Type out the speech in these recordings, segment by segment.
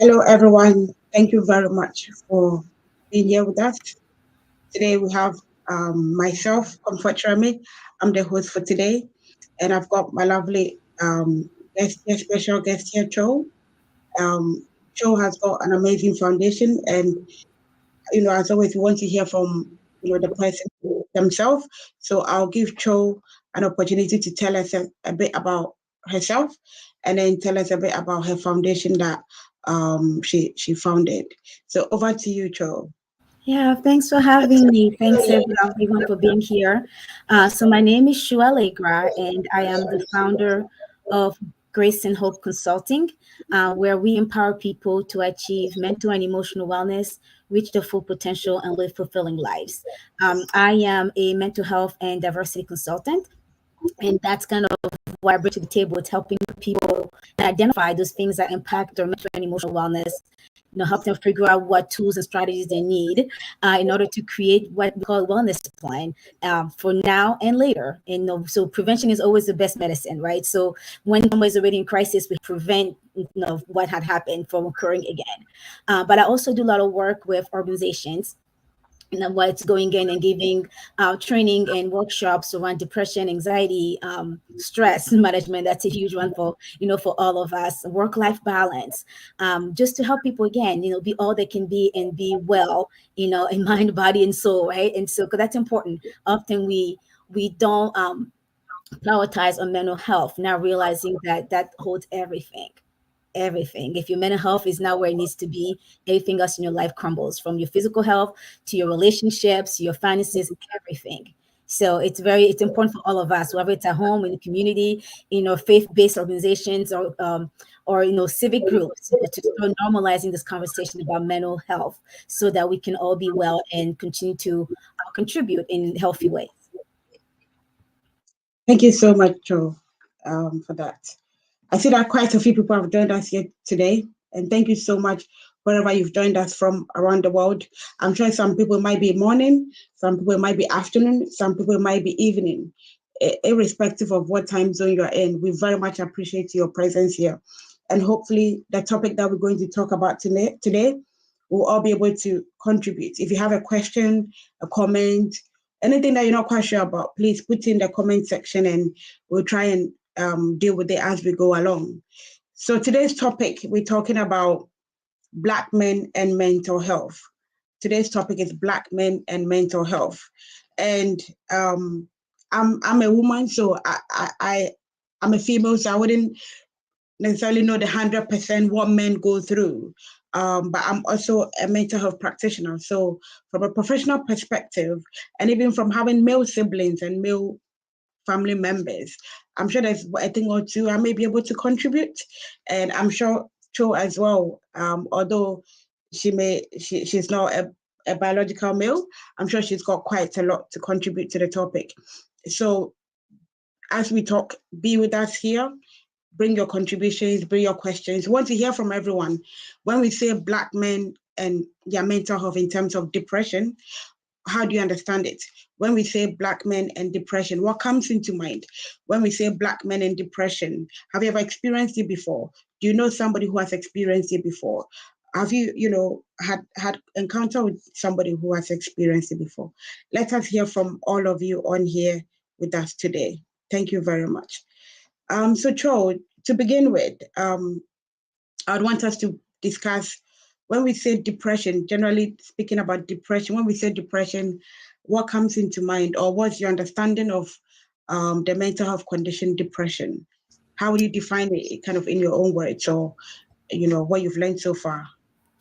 Hello, everyone. Thank you very much for being here with us. Today we have myself, Comfort Remy. I'm the host for today, and I've got my lovely special guest here, Chou. Chou has got an amazing foundation, and as always, we want to hear from the person themselves. So I'll give Chou an opportunity to tell us a bit about herself, and then tell us a bit about her foundation that she founded. So over to you, Chou. Yeah, thanks for having me. Thanks everyone for being here. So my name is Chou, and I am the founder of Grace and Hope Consulting, where we empower people to achieve mental and emotional wellness, reach their full potential, and live fulfilling lives. I am a mental health and diversity consultant, and that's kind of what I bring to the table. It's helping people identify those things that impact their mental and emotional wellness, help them figure out what tools and strategies they need in order to create what we call a wellness plan for now and later. And so prevention is always the best medicine, right? So when someone is already in crisis, we prevent what had happened from occurring again. But I also do a lot of work with organizations what's going in and giving training and workshops around depression, anxiety, stress management. That's a huge one for all of us. Work-life balance, just to help people again, be all they can be and be well, in mind, body, and soul, right? And so, because that's important. Often we don't prioritize on mental health, now realizing that holds everything. If your mental health is not where it needs to be, everything else in your life crumbles, from your physical health to your relationships, your finances, everything. So it's important for all of us, whether it's at home, in the community, faith-based organizations, or civic groups, to start normalizing this conversation about mental health so that we can all be well and continue to contribute in healthy ways. Thank you so much, Joe, for that. I see that quite a few people have joined us here today, and thank you so much wherever you've joined us from around the world. I'm sure some people might be morning, some people might be afternoon, some people might be evening. Irrespective of what time zone you're in, we very much appreciate your presence here. And hopefully the topic that we're going to talk about today, we'll all be able to contribute. If you have a question, a comment, anything that you're not quite sure about, please put in the comment section and we'll try and deal with it as we go along. So today's topic, we're talking about Black men and mental health. Today's topic is Black men and mental health. And I'm a woman, so I'm a female, so I wouldn't necessarily know the 100% what men go through. But I'm also a mental health practitioner. So from a professional perspective, and even from having male siblings and male family members, I'm sure there's a thing or two I may be able to contribute. And I'm sure Chou as well, although she's not a biological male, I'm sure she's got quite a lot to contribute to the topic. So as we talk, be with us here. Bring your contributions, bring your questions. We want to hear from everyone. When we say Black men and their mental health in terms of depression, how do you understand it? When we say Black men and depression, what comes into mind? When we say Black men and depression, have you ever experienced it before? Do you know somebody who has experienced it before? Have you, had encounter with somebody who has experienced it before? Let us hear from all of you on here with us today. Thank you very much. So Chou, to begin with, I would want us to discuss when we say depression, generally speaking about depression, when we say depression, what comes into mind, or what's your understanding of the mental health condition depression? How would you define it kind of in your own words, or, what you've learned so far?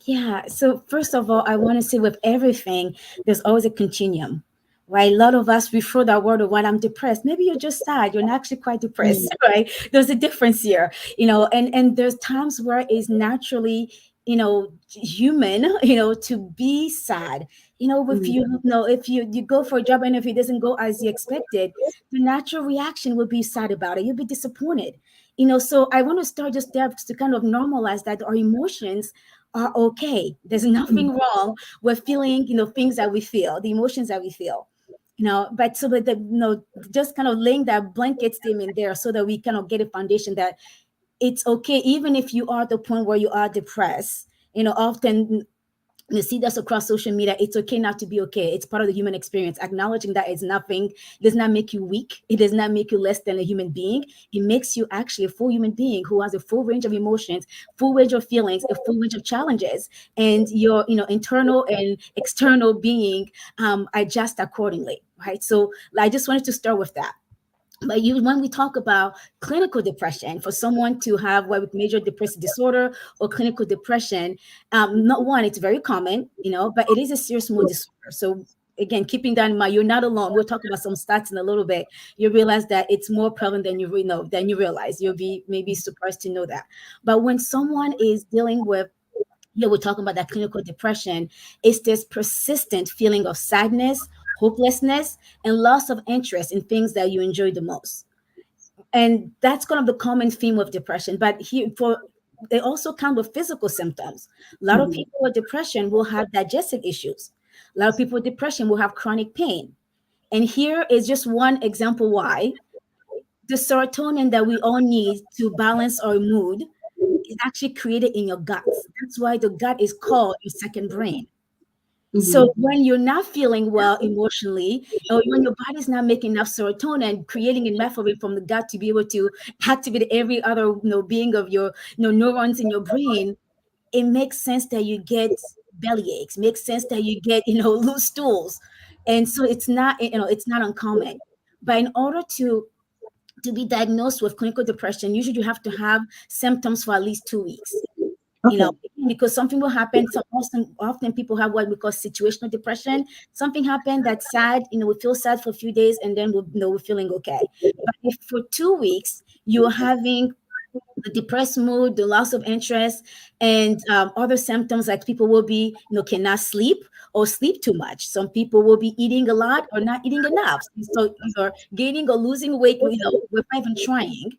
Yeah. So first of all, I want to say with everything, there's always a continuum. Right. A lot of us we throw that word of when I'm depressed. Maybe you're just sad. You're not actually quite depressed, Mm, right? There's a difference here, and there's times where it's naturally, human, to be sad. If mm, if you go for a job and if it doesn't go as you expected, the natural reaction would be sad about it. You'll be disappointed. So I want to start just there to kind of normalize that our emotions are okay. There's mm, nothing wrong with feeling, things that we feel, the emotions that we feel. But so that just kind of laying that blanket statement there so that we kind of get a foundation that it's okay, even if you are at the point where you are depressed. Often you see this across social media. It's okay not to be okay. It's part of the human experience. Acknowledging that it's nothing does not make you weak. It does not make you less than a human being. It makes you actually a full human being who has a full range of emotions, full range of feelings, a full range of challenges, and your internal and external being adjust accordingly. Right. So I just wanted to start with that. But when we talk about clinical depression, for someone to have what with major depressive disorder or clinical depression, not one, it's very common, but it is a serious mood disorder. So again, keeping that in mind, you're not alone. We'll talk about some stats in a little bit. You realize that it's more prevalent than you realize. You'll be maybe surprised to know that. But when someone is dealing with, we're talking about that clinical depression, it's this persistent feeling of sadness, hopelessness, and loss of interest in things that you enjoy the most. And that's kind of the common theme of depression. But they also come with physical symptoms. A lot of mm, people with depression will have digestive issues. A lot of people with depression will have chronic pain. And here is just one example why the serotonin that we all need to balance our mood is actually created in your guts. That's why the gut is called your second brain. So mm, when you're not feeling well emotionally, or when your body's not making enough serotonin, creating enough of it from the gut to be able to activate every other being of your neurons in your brain, it makes sense that you get belly aches. Makes sense that you get loose stools, and so it's not uncommon. But in order to be diagnosed with clinical depression, usually you have to have symptoms for at least 2 weeks. you okay. know, because something will happen. So often people have what we call situational depression. Something happened that's sad, we feel sad for a few days and then we're feeling okay. But if for 2 weeks you're having the depressed mood, the loss of interest, and other symptoms like people will be, cannot sleep or sleep too much. Some people will be eating a lot or not eating enough. So either gaining or losing weight, without even trying,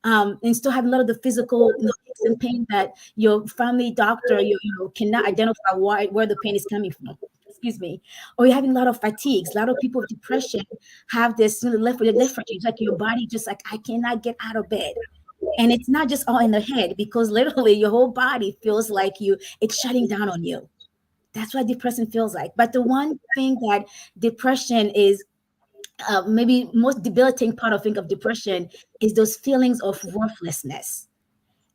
and still have a lot of the physical, aches and pain that your family doctor, cannot identify where the pain is coming from. Excuse me. Or you're having a lot of fatigues. A lot of people with depression have this lethargy. It's like your body just like, I cannot get out of bed. And it's not just all in the head, because literally your whole body feels like it's shutting down on you. That's what depression feels like. But the one thing that depression is, maybe most debilitating part of depression, is those feelings of worthlessness.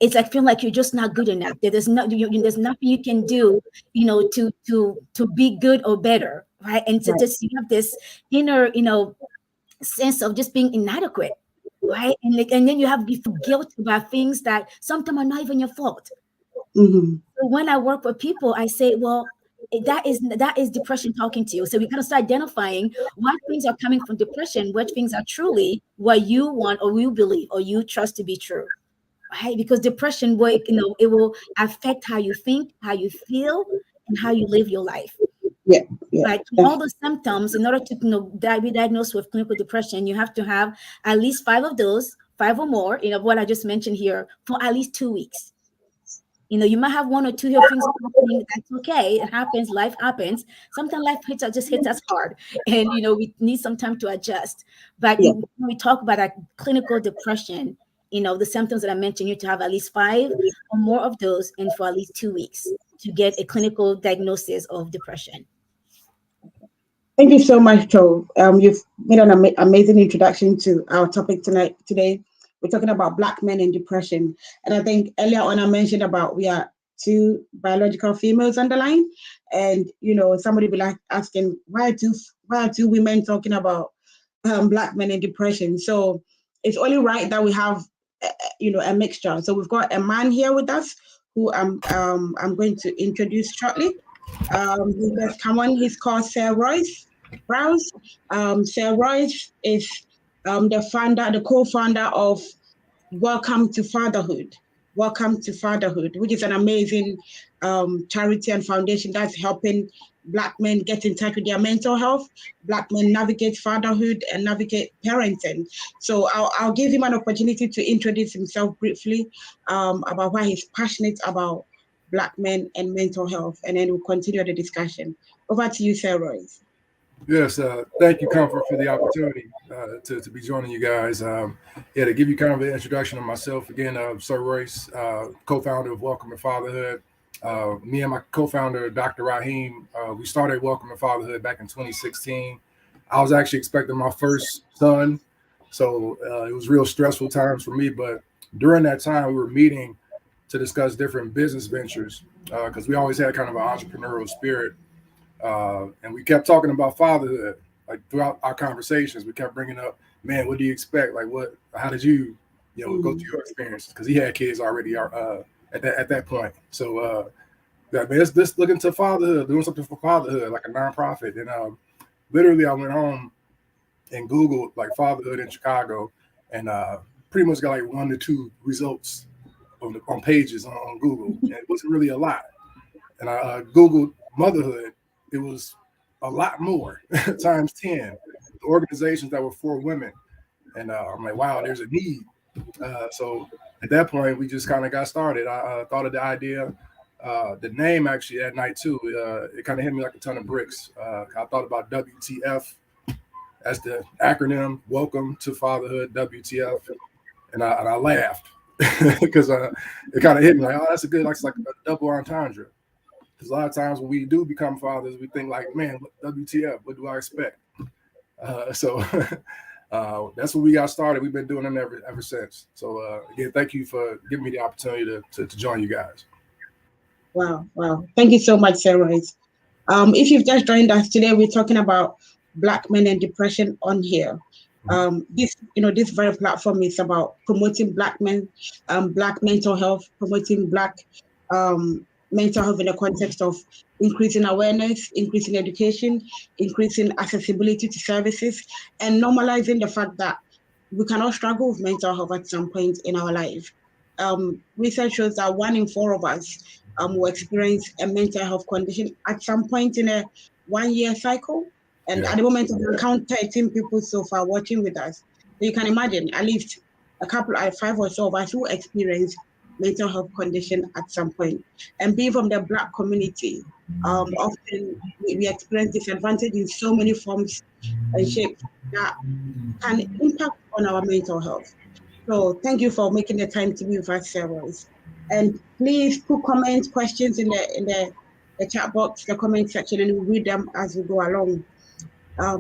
It's like feeling like you're just not good enough. That there's nothing you can do, to be good or better, right? And to Right. just you have this inner, sense of just being inadequate, right? And then you feel guilt about things that sometimes are not even your fault. Mm-hmm. So when I work with people, I say, well, that is depression talking to you. So we kind of start identifying what things are coming from depression, which things are truly what you want or you believe or you trust to be true, right? Because depression will, it will affect how you think, how you feel, and how you live your life. Yeah, yeah. But all the symptoms, in order to be diagnosed with clinical depression, you have to have at least 5 of those, 5 or more, what I just mentioned here, for at least 2 weeks. You might have one or two here things happening. That's okay. It happens. Life happens. Sometimes life hits us hard, and we need some time to adjust. But Yeah. when we talk about that clinical depression, the symptoms that I mentioned, you have to have at least 5 or more of those, and for at least 2 weeks to get a clinical diagnosis of depression. Thank you so much, Chou. You've made an amazing introduction to our topic tonight. Today, we're talking about Black men and depression, and I think earlier on I mentioned about we are two biological females on the line, and somebody be like asking why are two women talking about Black men and depression. So it's only right that we have a mixture. So we've got a man here with us who I'm going to introduce shortly. He just come on. He's called Sir Royce Briales. Sir Royce is the co-founder of Welcome to Fatherhood. Welcome to Fatherhood, which is an amazing charity and foundation that's helping Black men get in touch with their mental health, Black men navigate fatherhood and navigate parenting. So I'll give him an opportunity to introduce himself briefly about why he's passionate about Black men and mental health, and then we'll continue the discussion. Over to you, Sir Royce. Yes, thank you, Comfort, for the opportunity to be joining you guys. To give you kind of an introduction of myself, again, Sir Royce, co-founder of Welcome to Fatherhood. Me and my co-founder, Dr. Raheem, we started Welcome to Fatherhood back in 2016. I was actually expecting my first son, so it was real stressful times for me. But during that time, we were meeting to discuss different business ventures because we always had kind of an entrepreneurial spirit. And we kept talking about fatherhood, like throughout our conversations. We kept bringing up, man, what do you expect? Like, how did you go through your experiences? Because he had kids already at that point. So, let's look into fatherhood, doing something for fatherhood, like a nonprofit. And literally, I went home and Googled like fatherhood in Chicago, and pretty much got like 1 to 2 results on pages on Google. And it wasn't really a lot. And I Googled motherhood. It was a lot more times 10 organizations that were for women. And I'm like, wow, there's a need. So at that point, we just kind of got started. I thought of the idea, the name actually that night too. It kind of hit me like a ton of bricks. I thought about WTF as the acronym, Welcome to Fatherhood, WTF. And I laughed because it kind of hit me like, oh, that's a good, like a double entendre. Because a lot of times when we do become fathers, we think like, man, WTF, what do I expect? So that's when we got started. We've been doing them ever since. So again, thank you for giving me the opportunity to join you guys. Wow. Thank you so much, Sir Royce. If you've just joined us today, we're talking about Black men and depression on here. This very platform is about promoting Black men, Black mental health, promoting Black mental health in the context of increasing awareness, increasing education, increasing accessibility to services, and normalizing the fact that we cannot struggle with mental health at some point in our life. Research shows that 1 in 4 of us will experience a mental health condition at some point in a 1-year cycle. And at the moment, we count 13 people so far watching with us. So you can imagine at least 5 or so of us who experience mental health condition at some point. And being from the Black community, often we experience disadvantage in so many forms and shapes that can impact on our mental health. So thank you for making the time to be with us, Sir Royce. And please put comments, questions in the chat box, the comment section, and we'll read them as we go along.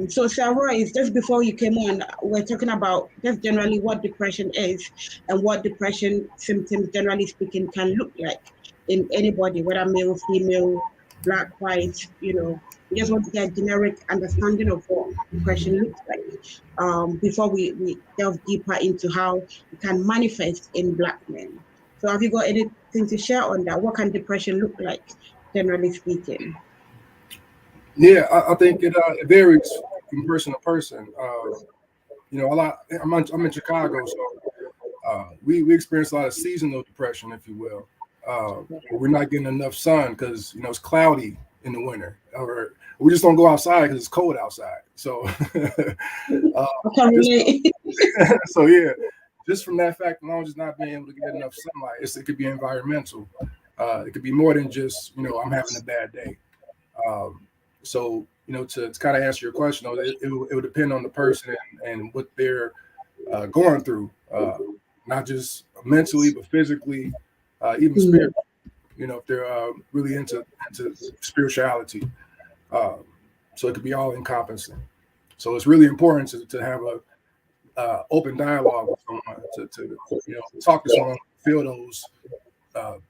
So Sir Royce, just before you came on, we're talking about just generally what depression is and what depression symptoms, generally speaking, can look like in anybody, whether male, female, Black, white, We just want to get a generic understanding of what depression looks like before we delve deeper into how it can manifest in Black men. So have you got anything to share on that? What can depression look like, generally speaking? Yeah, I think it varies from person to person. I'm in Chicago, so we experience a lot of seasonal depression, if you will. We're not getting enough sun because it's cloudy in the winter, or we just don't go outside because it's cold outside. So, so yeah, just from that fact alone, just not being able to get enough sunlight, it could be environmental. It could be more than just I'm having a bad day. So, to kind of answer your question, it would depend on the person and what they're going through, not just mentally, but physically, even spiritually, if they're really into spirituality. So it could be all encompassing. So it's really important to have a open dialogue with someone, to talk to someone, feel those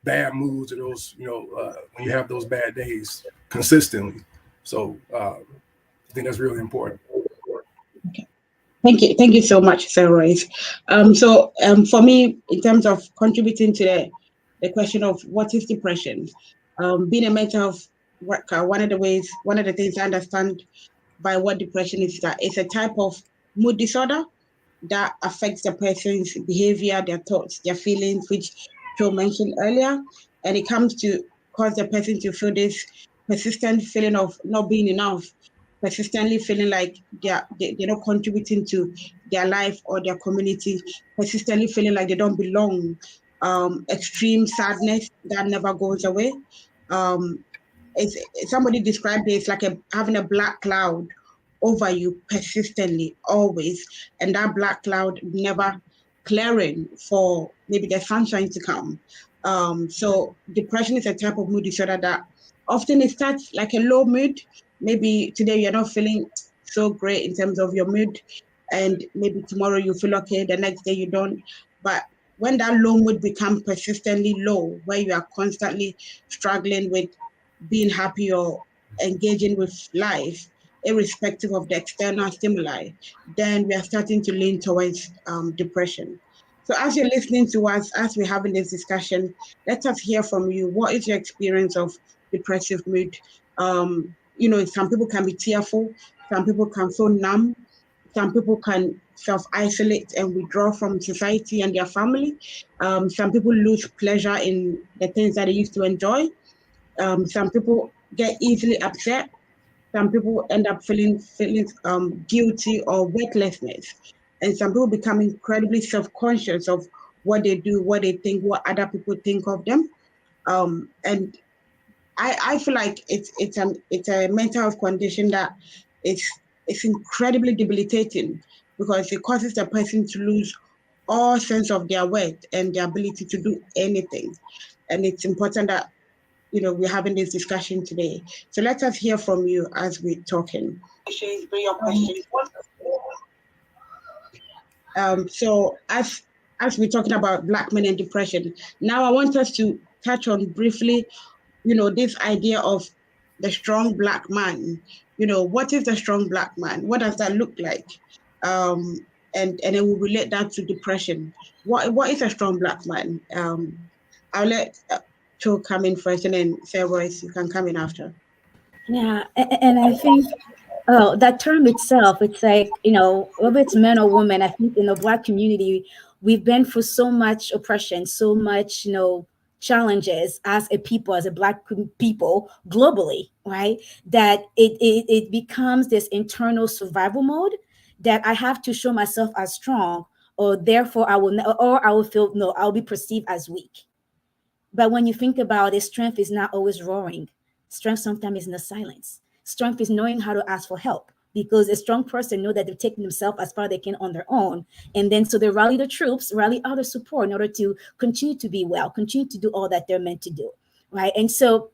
bad moods or those, when you have those bad days consistently. So I think that's really important. Okay. Thank you so much, Sir Royce. For me, in terms of contributing to the question of what is depression, being a mental health worker, one of the things I understand by what depression is that it's a type of mood disorder that affects the person's behavior, their thoughts, their feelings, which Chou mentioned earlier, and it comes to cause the person to feel this persistent feeling of not being enough, persistently feeling like they're not contributing to their life or their community, persistently feeling like they don't belong, extreme sadness that never goes away. Um, Somebody described it as like having a black cloud over you persistently, always, and that black cloud never clearing for maybe the sunshine to come. So depression is a type of mood disorder that often it starts like a low mood. Maybe today you're not feeling so great in terms of your mood, and maybe tomorrow you feel okay, the next day you don't. But when that low mood becomes persistently low, where you are constantly struggling with being happy or engaging with life, irrespective of the external stimuli, then we are starting to lean towards depression. So as you're listening to us, as we're having this discussion, let us hear from you. What is your experience of depressive mood? Some people can be tearful, some people can feel numb, some people can self-isolate and withdraw from society and their family. Some people lose pleasure in the things that they used to enjoy. Some people get easily upset. Some people end up feeling guilty or weightlessness, and some people become incredibly self-conscious of what they do, what they think, what other people think of them. And I feel like it's a mental health condition that it's incredibly debilitating because it causes the person to lose all sense of their worth and their ability to do anything. And it's important that we're having this discussion today. So let us hear from you as we're talking. Bring your questions. So as we're talking about Black men and depression, now I want us to touch on briefly, this idea of the strong Black man. What is the strong Black man? What does that look like? And it will relate that to depression. What is a strong Black man? I'll let Chou come in first, and then say Royce, you can come in after. Yeah, and I think that term itself, it's like, whether it's men or women, I think in the Black community, we've been through so much oppression, so much, challenges as a people, as a Black people globally, right? That it becomes this internal survival mode that I have to show myself as strong, or therefore I will feel, no, I'll be perceived as weak. But when you think about it, strength is not always roaring. Strength sometimes is in the silence. Strength is knowing how to ask for help, because a strong person know that they've taken themselves as far they can on their own. And then so they rally the troops, rally other support in order to continue to be well, continue to do all that they're meant to do. Right. And so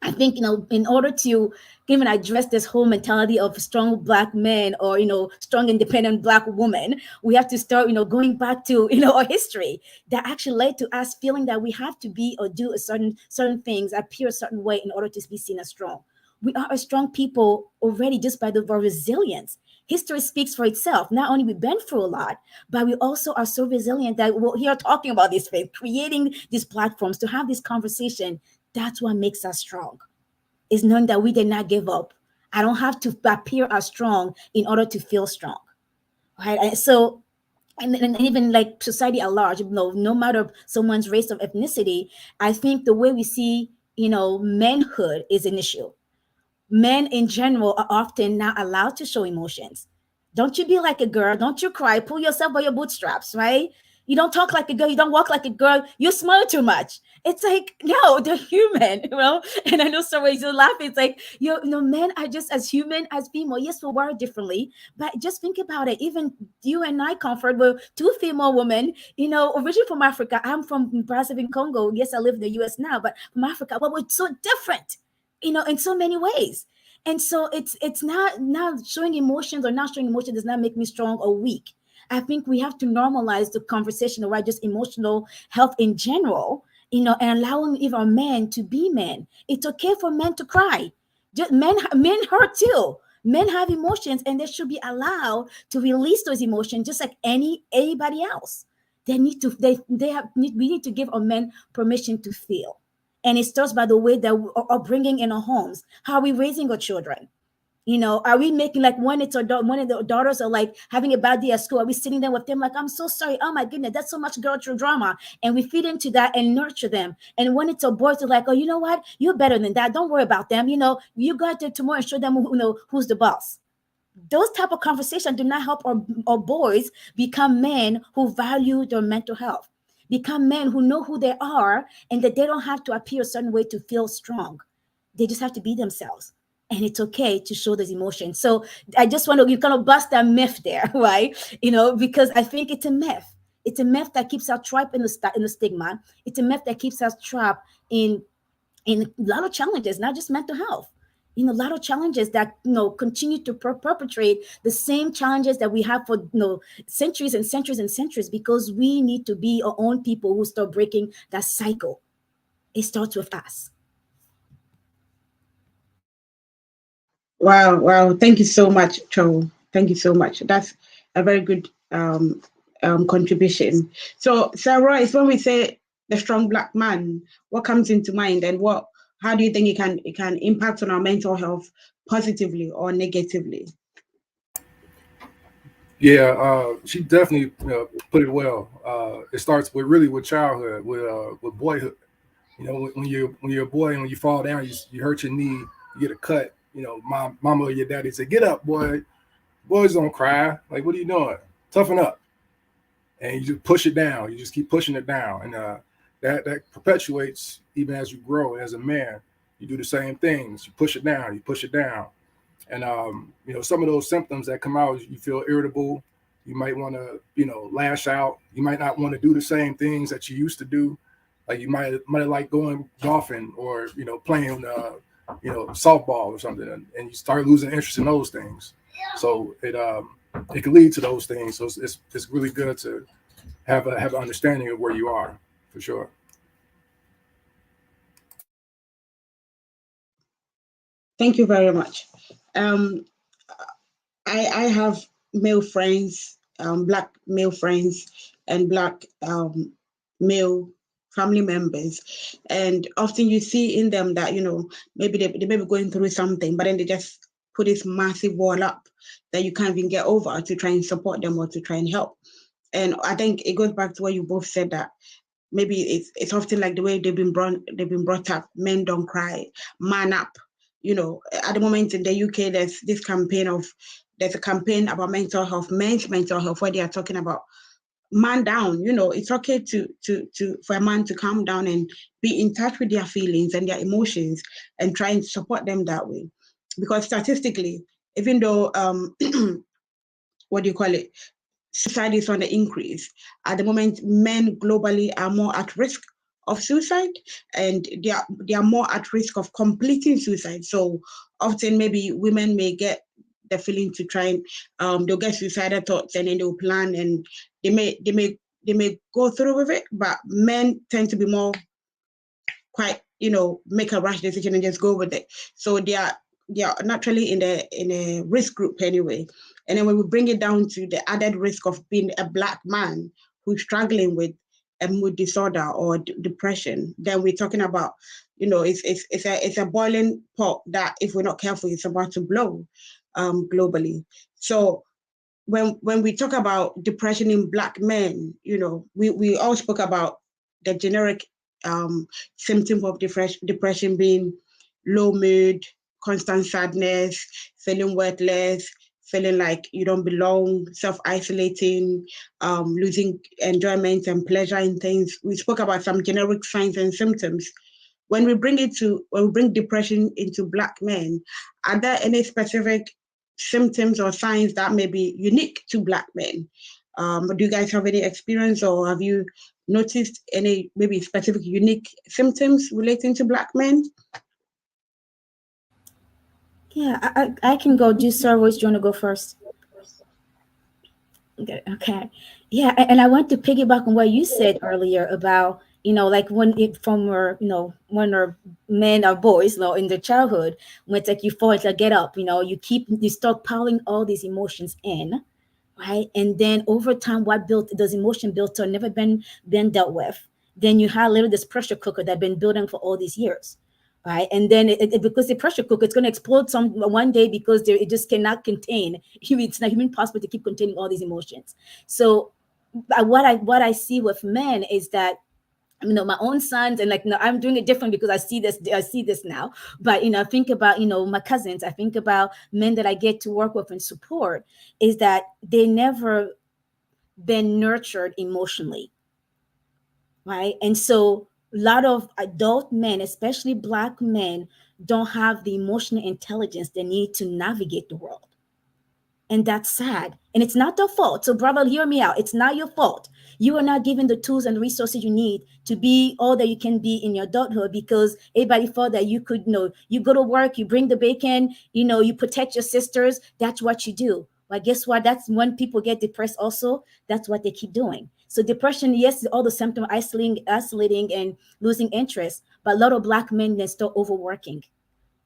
I think, in order to even address this whole mentality of strong Black men or, strong independent Black woman, we have to start, going back to, our history that actually led to us feeling that we have to be or do a certain things, appear a certain way in order to be seen as strong. We are a strong people already just by our resilience. History speaks for itself. Not only we've been through a lot, but we also are so resilient that we're here talking about these things, creating these platforms to have this conversation. That's what makes us strong, is knowing that we did not give up. I don't have to appear as strong in order to feel strong, right? And so, and even like society at large, no matter someone's race or ethnicity, I think the way we see, manhood is an issue. Men in general are often not allowed to show emotions. Don't you be like a girl. Don't you cry. Pull yourself by your bootstraps, right? You don't talk like a girl. You don't walk like a girl. You smile too much. It's like, no, they're human, And I know some ways you're laughing. It's like, men are just as human as female. Yes, we were differently, but just think about it. Even you and I, Comfort, were two female women, originally from Africa. I'm from Briales in Congo. Yes, I live in the US now, but from Africa. But we're so different, in so many ways. And so it's not showing emotions or not showing emotion does not make me strong or weak. I think we have to normalize the conversation around just emotional health in general, and allowing even men to be men. It's okay for men to cry. Just men hurt too. Men have emotions, and they should be allowed to release those emotions just like anybody else. They need to they have need we need to give our men permission to feel. And it starts by the way that we are bringing in our homes. How are we raising our children? Are we making, like, when it's one of the daughters are like having a bad day at school, are we sitting there with them like, I'm so sorry, oh my goodness, that's so much girl drama, and we feed into that and nurture them? And when it's a boys, they're like, oh, you know what, you're better than that, don't worry about them, you got to tomorrow and show them who's the boss. Those type of conversations do not help our boys become men who value their mental health, become men who know who they are, and that they don't have to appear a certain way to feel strong. They just have to be themselves, and it's okay to show those emotions. So I just want to, you kind of bust that myth there, right? Because I think it's a myth. It's a myth that keeps us trapped in the stigma. It's a myth that keeps us trapped in a lot of challenges, not just mental health. A lot of challenges that continue to perpetrate the same challenges that we have for centuries and centuries and centuries, because we need to be our own people who start breaking that cycle. It starts with us. Wow. Thank you so much, Chou. Thank you so much. That's a very good contribution. So, Sir Royce, when we say the strong black man, what comes into mind, and how do you think it can impact on our mental health positively or negatively? Yeah, she definitely put it well. It starts with childhood, with boyhood. When you're a boy and when you fall down, you hurt your knee, you get a cut. Mama or your daddy say, "Get up, boy. Boys don't cry. Like, what are you doing? Toughen up." And you just push it down. You just keep pushing it down, and that perpetuates even as you grow. As a man, you do the same things. You push it down. You push it down. And some of those symptoms that come out, you feel irritable. You might want to, lash out. You might not want to do the same things that you used to do. Like you might like going golfing or playing softball or something, and you start losing interest in those things. So it can lead to those things. So it's really good to have an understanding of where you are, for sure. Thank you very much. I have male friends, black male friends, and black male family members, and often you see in them that maybe they may be going through something, but then they just put this massive wall up that you can't even get over to try and support them or to try and help. And I think it goes back to what you both said, that maybe it's often like the way they've been brought up. Men don't cry, man up. At the moment in the UK, there's a campaign about mental health, men's mental health, where they are talking about man down. It's okay for a man to calm down and be in touch with their feelings and their emotions and try and support them that way. Because statistically, even though what do you call it? Suicide is on the increase. At the moment, men globally are more at risk of suicide, and they are more at risk of completing suicide. So often maybe women may get the feeling to try and they'll get suicidal thoughts, and then they'll plan, and they may go through with it, but men tend to be more quite, make a rash decision and just go with it. So they are naturally in a risk group anyway. And then when we bring it down to the added risk of being a black man who's struggling with a mood disorder or depression, then we're talking about, it's a boiling pot that, if we're not careful, it's about to blow globally. So when we talk about depression in black men, we all spoke about the generic symptom of depression being low mood, constant sadness, feeling worthless, feeling like you don't belong, self-isolating, losing enjoyment and pleasure in things. We spoke about some generic signs and symptoms. When we bring depression into black men, are there any specific symptoms or signs that may be unique to black men? Do you guys have any experience, or have you noticed any maybe specific unique symptoms relating to black men? Yeah, I can go. Do Sir Royce, do you want to go first? Okay. Yeah, and I want to piggyback on what you said earlier about like when when our men or boys, in their childhood, when it's like you fall, it's like get up, you start piling all these emotions in, right? And then over time, what built those emotion built or never been dealt with, then you have literally this pressure cooker that been building for all these years, right? And then because the pressure cooker, it's going to explode one day because it just cannot contain. It's not even possible to keep containing all these emotions. So what I see with men is that, my own sons, and I'm doing it different because I see this now. But I think about my cousins, I think about men that I get to work with and support, is that they never been nurtured emotionally, right? And so a lot of adult men, especially Black men, don't have the emotional intelligence they need to navigate the world. And that's sad. And it's not their fault. So, brother, hear me out. It's not your fault. You are not given the tools and resources you need to be all that you can be in your adulthood, because everybody thought that you could, you go to work, you bring the bacon, you protect your sisters. That's what you do. Well, guess what? That's when people get depressed also. That's what they keep doing. So depression, yes, all the symptoms, isolating and losing interest. But a lot of Black men, they start overworking.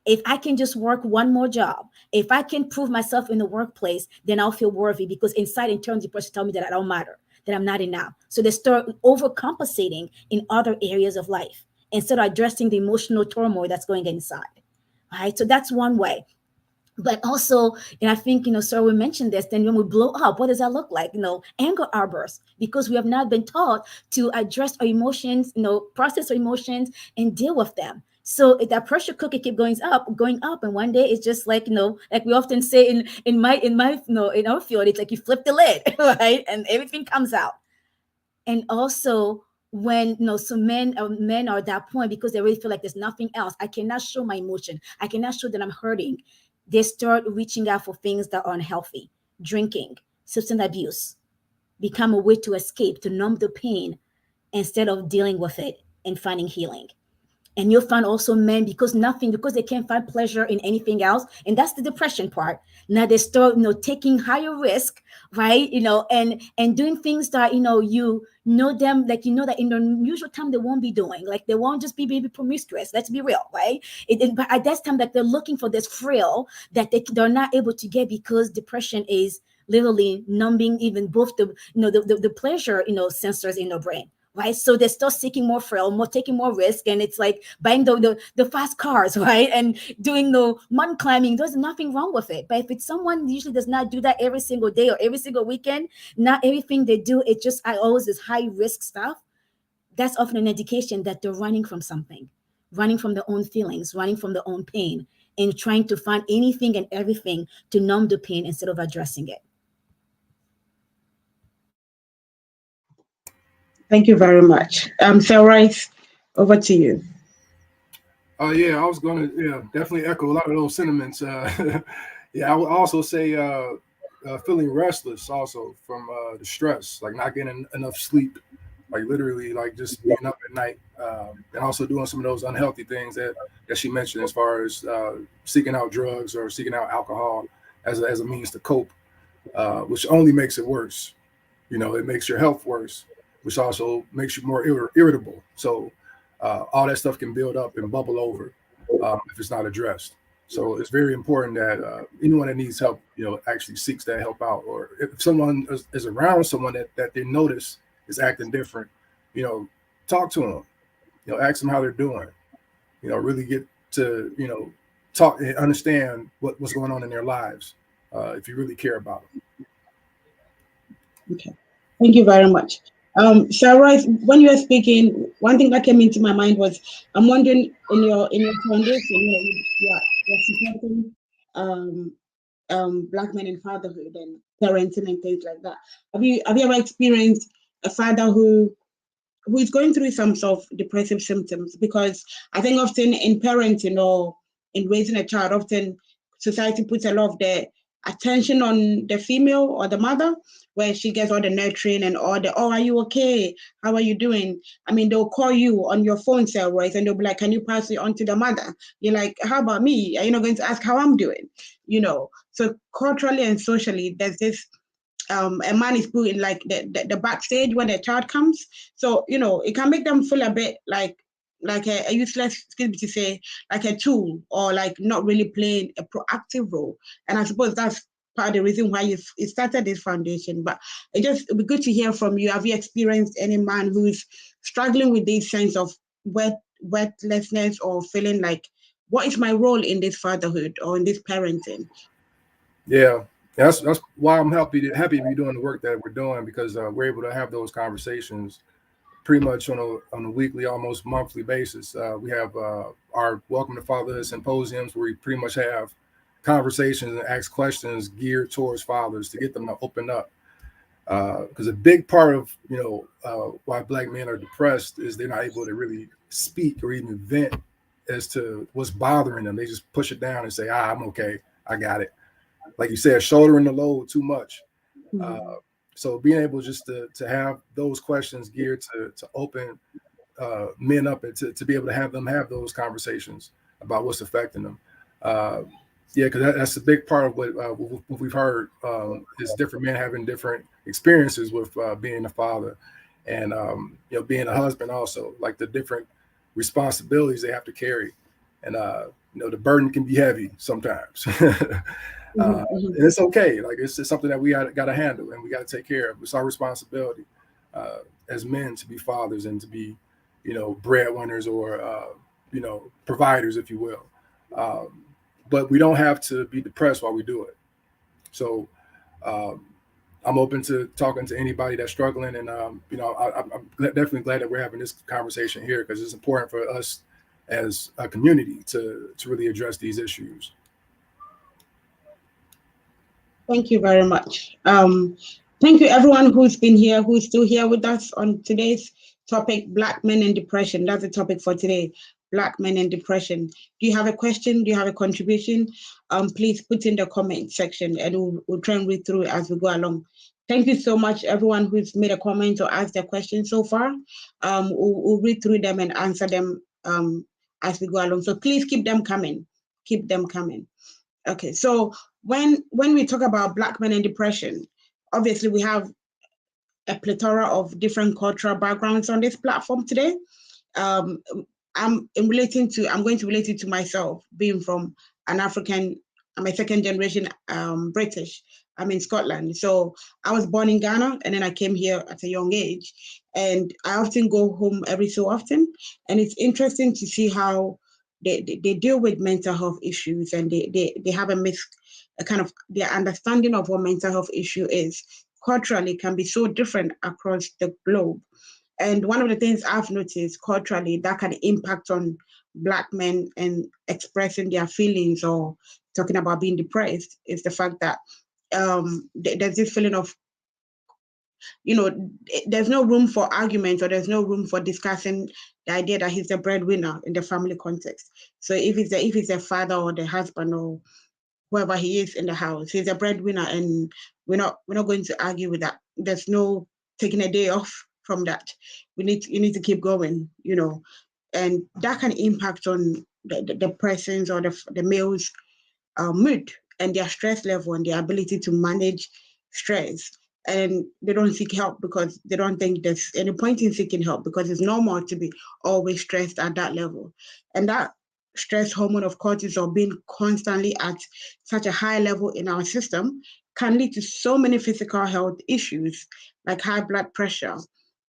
If I can just work one more job, if I can prove myself in the workplace, then I'll feel worthy, because inside internal depression tell me that I don't matter, that I'm not enough. So they start overcompensating in other areas of life instead of addressing the emotional turmoil that's going inside. All right. So that's one way. But also, and I think, sir, we mentioned this, then when we blow up, what does that look like? Anger outbursts, because we have not been taught to address our emotions, process our emotions and deal with them. So that pressure cooker keep going up, and one day it's just like, like we often say in my in our field, it's like you flip the lid, right, and everything comes out. And also, when some men are at that point, because they really feel like there's nothing else, I cannot show my emotion, I cannot show that I'm hurting, they start reaching out for things that are unhealthy. Drinking, substance abuse become a way to escape, to numb the pain instead of dealing with it and finding healing. And you'll find also men, because they can't find pleasure in anything else, and that's the depression part. Now they start taking higher risk, right, and doing things that you know them, like that in their usual time they won't be doing, like they won't just be promiscuous, let's be real, right? But at that time, that they're looking for this thrill that they're not able to get, because depression is literally numbing even both the pleasure sensors in their brain, right? So they're still seeking more thrill, taking more risk, and it's like buying the fast cars, right? And doing the mountain climbing. There's nothing wrong with it. But if it's someone usually does not do that every single day or every single weekend, not everything they do, it just always is high risk stuff. That's often an indication that they're running from something, running from their own feelings, running from their own pain, and trying to find anything and everything to numb the pain instead of addressing it. Thank you very much. So Royce, over to you. Yeah, I was going to definitely echo a lot of those sentiments. Yeah, I would also say feeling restless also from the stress, like not getting enough sleep, like literally like just being up at night, and also doing some of those unhealthy things that she mentioned, as far as seeking out drugs or seeking out alcohol as a means to cope, which only makes it worse. It makes your health worse, which also makes you more irritable. So all that stuff can build up and bubble over if it's not addressed. So it's very important that anyone that needs help, actually seeks that help out. Or if someone is around someone that they notice is acting different, talk to them, ask them how they're doing, really get to, talk and understand what's going on in their lives if you really care about them. Okay, thank you very much. So Royce, when you were speaking, one thing that came into my mind was, I'm wondering, in your foundation, you're supporting Black men in fatherhood and parenting and things like that. Have you ever experienced a father who is going through some sort of depressive symptoms? Because I think often in parenting or in raising a child, often society puts a lot of the attention on the female or the mother, where she gets all the nurturing and all the, oh, are you okay? How are you doing? I mean, they'll call you on your phone, Sir Royce, and they'll be like, can you pass it on to the mother? You're like, how about me? Are you not going to ask how I'm doing? So culturally and socially, there's this a man is put in like the backstage when the child comes. So, it can make them feel a bit like a useless, excuse me to say, like a tool, or like not really playing a proactive role. And I suppose that's part of the reason why you started this foundation. But it'd be good to hear from you. Have you experienced any man who's struggling with this sense of worthlessness, or feeling like, what is my role in this fatherhood or in this parenting? Yeah, that's why I'm happy to be doing the work that we're doing, because we're able to have those conversations pretty much on a weekly, almost monthly basis. We have our Welcome to Fatherhood symposiums, where we pretty much have conversations and ask questions geared towards fathers to get them to open up. Because a big part of why Black men are depressed is they're not able to really speak or even vent as to what's bothering them. They just push it down and say, I'm okay, I got it. Like you said, shouldering the load too much. So being able just to have those questions geared to open men up, and to be able to have them have those conversations about what's affecting them. Yeah, because that's a big part of what we've heard, is different men having different experiences with being a father, and being a husband also, like the different responsibilities they have to carry, and the burden can be heavy sometimes. And it's okay. Like, it's just something that we got to handle, and we got to take care of. It's our responsibility as men to be fathers, and to be, breadwinners, or providers, if you will. But we don't have to be depressed while we do it. So I'm open to talking to anybody that's struggling, and I'm definitely glad that we're having this conversation here, because it's important for us as a community to really address these issues. Thank you very much. Thank you everyone who's been here, who's still here with us on today's topic, Black men and depression. That's the topic for today, Black men and depression. Do you have a question? Do you have a contribution? Please put in the comment section, and we'll try and read through it as we go along. Thank you so much, everyone who's made a comment or asked a question so far. We'll read through them and answer them as we go along. So please keep them coming. Keep them coming. Okay, so when we talk about Black men and depression, obviously we have a plethora of different cultural backgrounds on this platform today. I'm going to relate it to myself, being from an African. I'm a second generation British. I'm in Scotland. So I was born in Ghana, and then I came here at a young age. And I often go home every so often. And it's interesting to see how they deal with mental health issues, and they have a kind of their understanding of what mental health issue is culturally can be so different across the globe. And one of the things I've noticed culturally that can impact on Black men and expressing their feelings or talking about being depressed is the fact that there's this feeling of, there's no room for argument, or there's no room for discussing the idea that he's the breadwinner in the family context. So if it's the father or the husband or whoever he is in the house, he's a breadwinner, and we're not going to argue with that. There's no taking a day off from that. You need to keep going, and that can impact on the person's or the male's mood and their stress level and their ability to manage stress. And they don't seek help because they don't think there's any point in seeking help, because it's normal to be always stressed at that level. And that stress hormone of cortisol being constantly at such a high level in our system can lead to so many physical health issues like high blood pressure,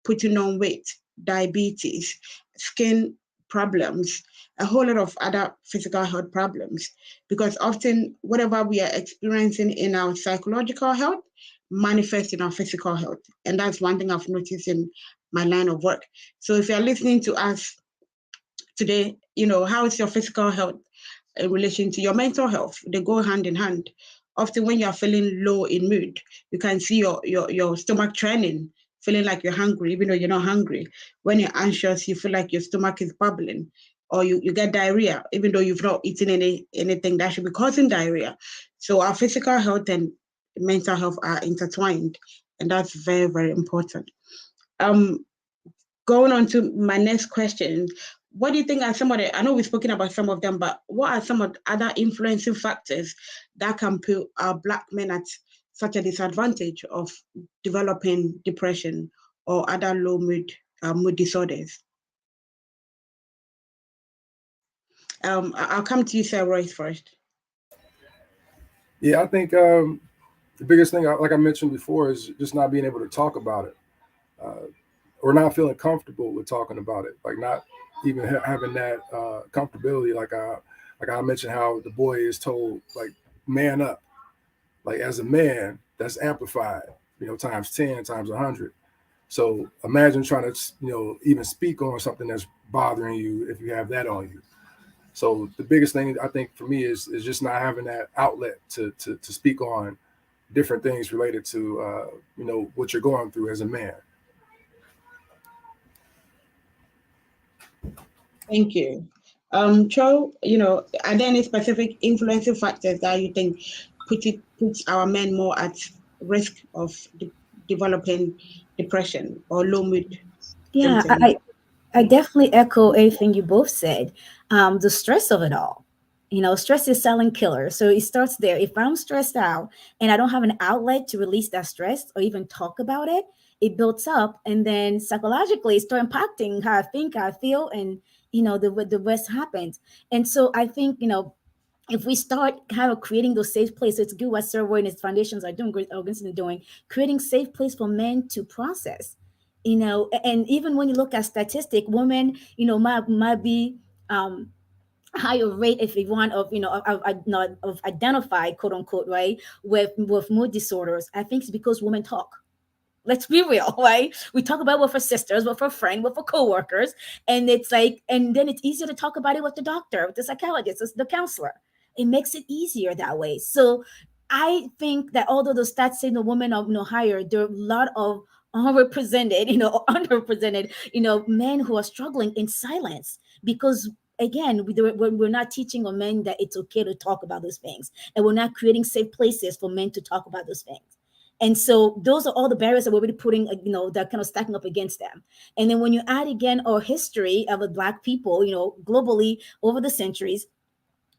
putting on weight, diabetes, skin problems, a whole lot of other physical health problems, because often whatever we are experiencing in our psychological health manifests in our physical health. And that's one thing I've noticed in my line of work. So if you're listening to us today, how is your physical health in relation to your mental health? They go hand in hand. Often when you're feeling low in mood, you can see your stomach churning, feeling like you're hungry, even though you're not hungry. When you're anxious, you feel like your stomach is bubbling, or you get diarrhea, even though you've not eaten anything that should be causing diarrhea. So our physical health and mental health are intertwined, and that's very, very important. Going on to my next question, what do you think are some of the, I know we've spoken about some of them, but what are some of the other influencing factors that can put our Black men at such a disadvantage of developing depression or other low mood disorders? I'll come to you, Sir Royce, first. Yeah, I think the biggest thing, like I mentioned before, is just not being able to talk about it, or not feeling comfortable with talking about it, like not even having that comfortability. Like I mentioned, how the boy is told, like, man up. Like, as a man, that's amplified, times 10, times 100. So imagine trying to, even speak on something that's bothering you if you have that on you. So the biggest thing I think for me is just not having that outlet to speak on different things related to what you're going through as a man. Thank you. Chou, are there any specific influencing factors that you think puts our men more at risk of developing depression or low mood Yeah, symptoms? I definitely echo everything you both said. The stress of it all. Stress is silent killer. So it starts there. If I'm stressed out and I don't have an outlet to release that stress or even talk about it, it builds up, and then psychologically it starts impacting how I think, how I feel, and the rest happens. And so I think if we start kind of creating those safe places, it's good what Sir Roy and his foundations are doing, great organizations are doing, creating safe place for men to process. And even when you look at statistic, women, might be higher rate, if you want, of not of identified, quote unquote, right, with mood disorders. I think it's because women talk. Let's be real, right? We talk about with our sisters, with our friends, with our coworkers, and it's like, and then it's easier to talk about it with the doctor, with the psychologist, with the counselor. It makes it easier that way. So I think that although the stats say the women are higher, there are a lot of unrepresented, underrepresented, men who are struggling in silence because again, we're not teaching our men that it's okay to talk about those things, and we're not creating safe places for men to talk about those things. And so those are all the barriers that we're really putting, that kind of stacking up against them. And then when you add again our history of the Black people, globally over the centuries,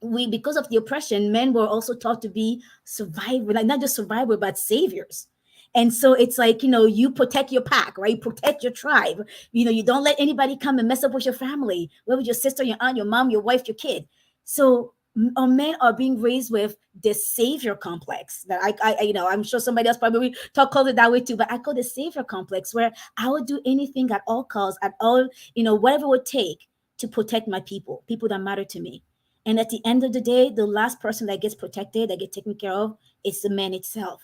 because of the oppression, men were also taught to be survivors, like not just survivors, but saviors. And so it's like, you protect your pack, right? You protect your tribe. You don't let anybody come and mess up with your family, whether with your sister, your aunt, your mom, your wife, your kid. So our men are being raised with this savior complex that I'm sure somebody else probably called it that way too, but I call it savior complex, where I would do anything at all costs, at all, whatever it would take to protect my people that matter to me. And at the end of the day, the last person that gets protected, that gets taken care of, is the man itself.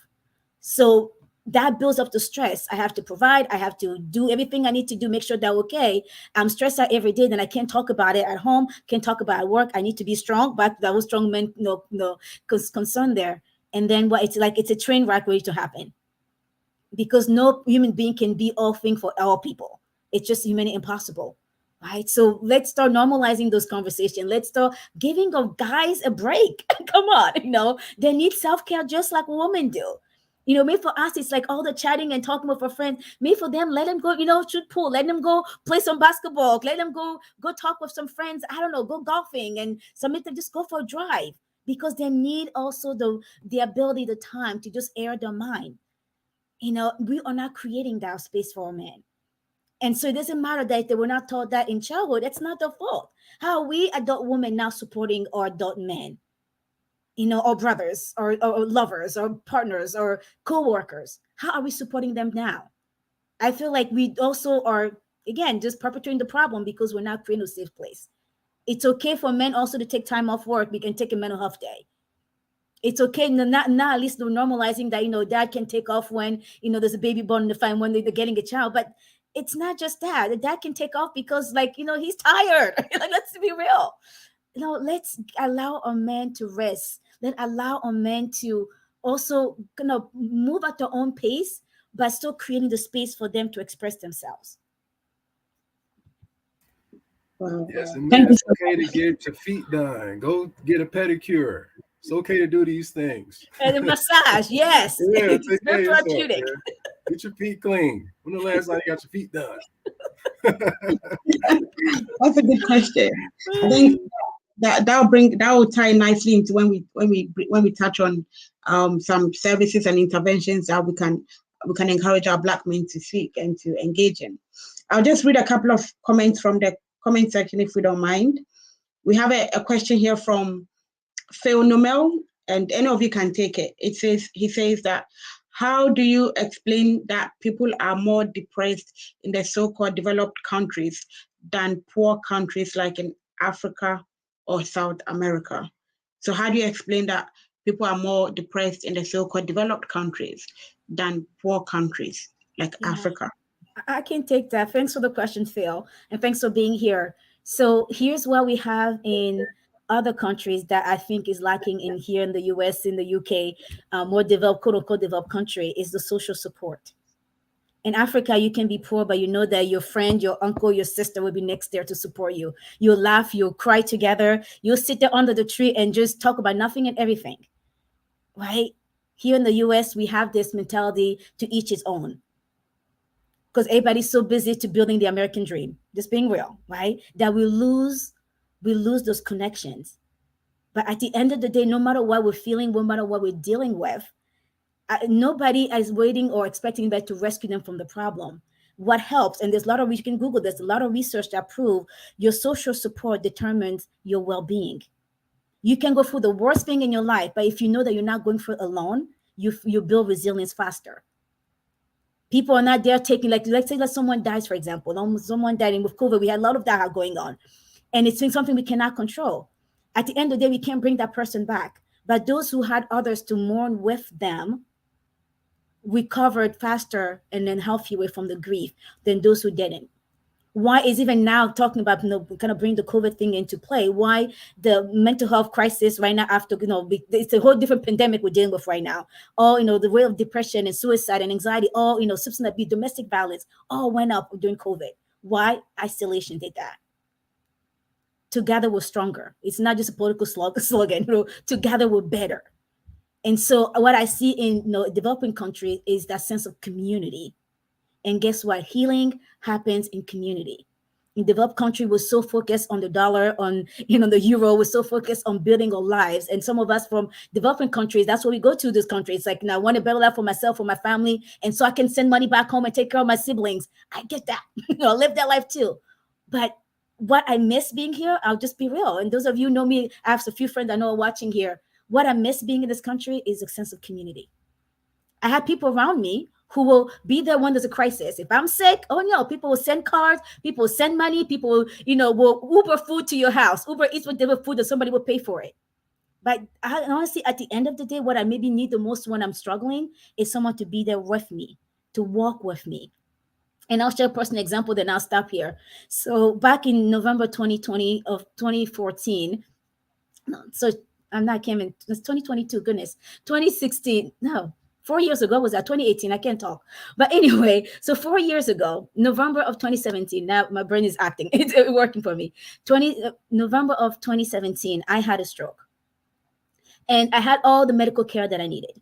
So that builds up the stress. I have to provide. I have to do everything I need to do, make sure that okay. I'm stressed out every day. Then I can't talk about it at home. Can't talk about it at work. I need to be strong. But that was strong men, concern there. And then what it's like, it's a train wreck ready to happen, because no human being can be all things for all people. It's just humanly impossible. Right. So let's start normalizing those conversations. Let's start giving our guys a break. Come on, they need self-care just like women do. Maybe for us, it's like all the chatting and talking with our friends. Maybe for them, let them go, shoot pool, let them go play some basketball, let them go talk with some friends. I don't know, go golfing, and some of them just go for a drive, because they need also the ability, the time to just air their mind. We are not creating that space for men. And so it doesn't matter that if they were not taught that in childhood. It's not their fault. How are we adult women now supporting our adult men? Or brothers, or lovers, or partners, or co-workers. How are we supporting them now? I feel like we also are, again, just perpetuating the problem because we're not creating a safe place. It's okay for men also to take time off work. We can take a mental health day. It's okay not at least they're normalizing that dad can take off when there's a baby born in the family, when they're getting a child. But it's not just that. The dad can take off because he's tired. Let's be real. Let's allow our men to rest. Let's allow our men to also move at their own pace, but still creating the space for them to express themselves. Wow. Yes, and man, it's okay to get your feet done. Go get a pedicure. It's okay to do these things. And a massage, yes. Yeah, It's very therapeutic. Get your feet clean. When the last time you got your feet done? That's a good question. I think that will tie nicely into when we touch on some services and interventions that we can encourage our Black men to seek and to engage in. I'll just read a couple of comments from the comment section if we don't mind. We have a question here from Phil Nomel, and any of you can take it. He says that, how do you explain that people are more depressed in the so-called developed countries than poor countries like in Africa or South America? So how do you explain that people are more depressed in the so-called developed countries than poor countries like Africa? I can take that. Thanks for the question, Phil, and thanks for being here. So here's what we have in other countries that I think is lacking in here in the US, in the UK, more developed, quote unquote, developed country, is the social support. In Africa, you can be poor, but you know that your friend, your uncle, your sister will be next there to support you. You'll laugh, you'll cry together, you'll sit there under the tree and just talk about nothing and everything, right? Here in the US, we have this mentality to each his own, because everybody's so busy to building the American dream, just being real, right? That we lose those connections. But at the end of the day, no matter what we're feeling, no matter what we're dealing with, nobody is waiting or expecting anybody to rescue them from the problem. What helps, and there's a lot of, you can Google, there's a lot of research that prove your social support determines your well-being. You can go through the worst thing in your life, but if you know that you're not going through it alone, you build resilience faster. People are not there taking, like, let's say that someone dies, for example. Someone died, and with COVID, we had a lot of that going on. And it's something we cannot control. At the end of the day, we can't bring that person back. But those who had others to mourn with them recovered faster and then healthier way from the grief than those who didn't. Why is even now talking about, kind of bring the COVID thing into play? Why the mental health crisis right now after, it's a whole different pandemic we're dealing with right now. All, the way of depression and suicide and anxiety, all, substance abuse, domestic violence, all went up during COVID. Why? Isolation did that. Together we're stronger. It's not just a political slogan, together we're better. And so what I see in developing countries is that sense of community. And guess what? Healing happens in community. In developed country, we're so focused on the dollar, on the euro. We're so focused on building our lives. And some of us from developing countries, that's what we go to this country. It's like, I want a better life for myself, for my family, and so I can send money back home and take care of my siblings. I get that. Live that life too. But what I miss being here, I'll just be real. And those of you know me, I have a few friends I know are watching here. What I miss being in this country is a sense of community. I have people around me who will be there when there's a crisis. If I'm sick, people will send cards, people will send money, people will Uber food to your house, Uber Eats whatever food that somebody will pay for it. But I honestly, at the end of the day, what I maybe need the most when I'm struggling is someone to be there with me, to walk with me. And I'll share a personal example, then I'll stop here. So back in November 2020 of 2014, so I'm not coming, it's 2022, goodness, 2016, no. 4 years ago, was that 2018? I can't talk. But anyway, so 4 years ago, November of 2017, now my brain is acting. It's working for me. November of 2017, I had a stroke. And I had all the medical care that I needed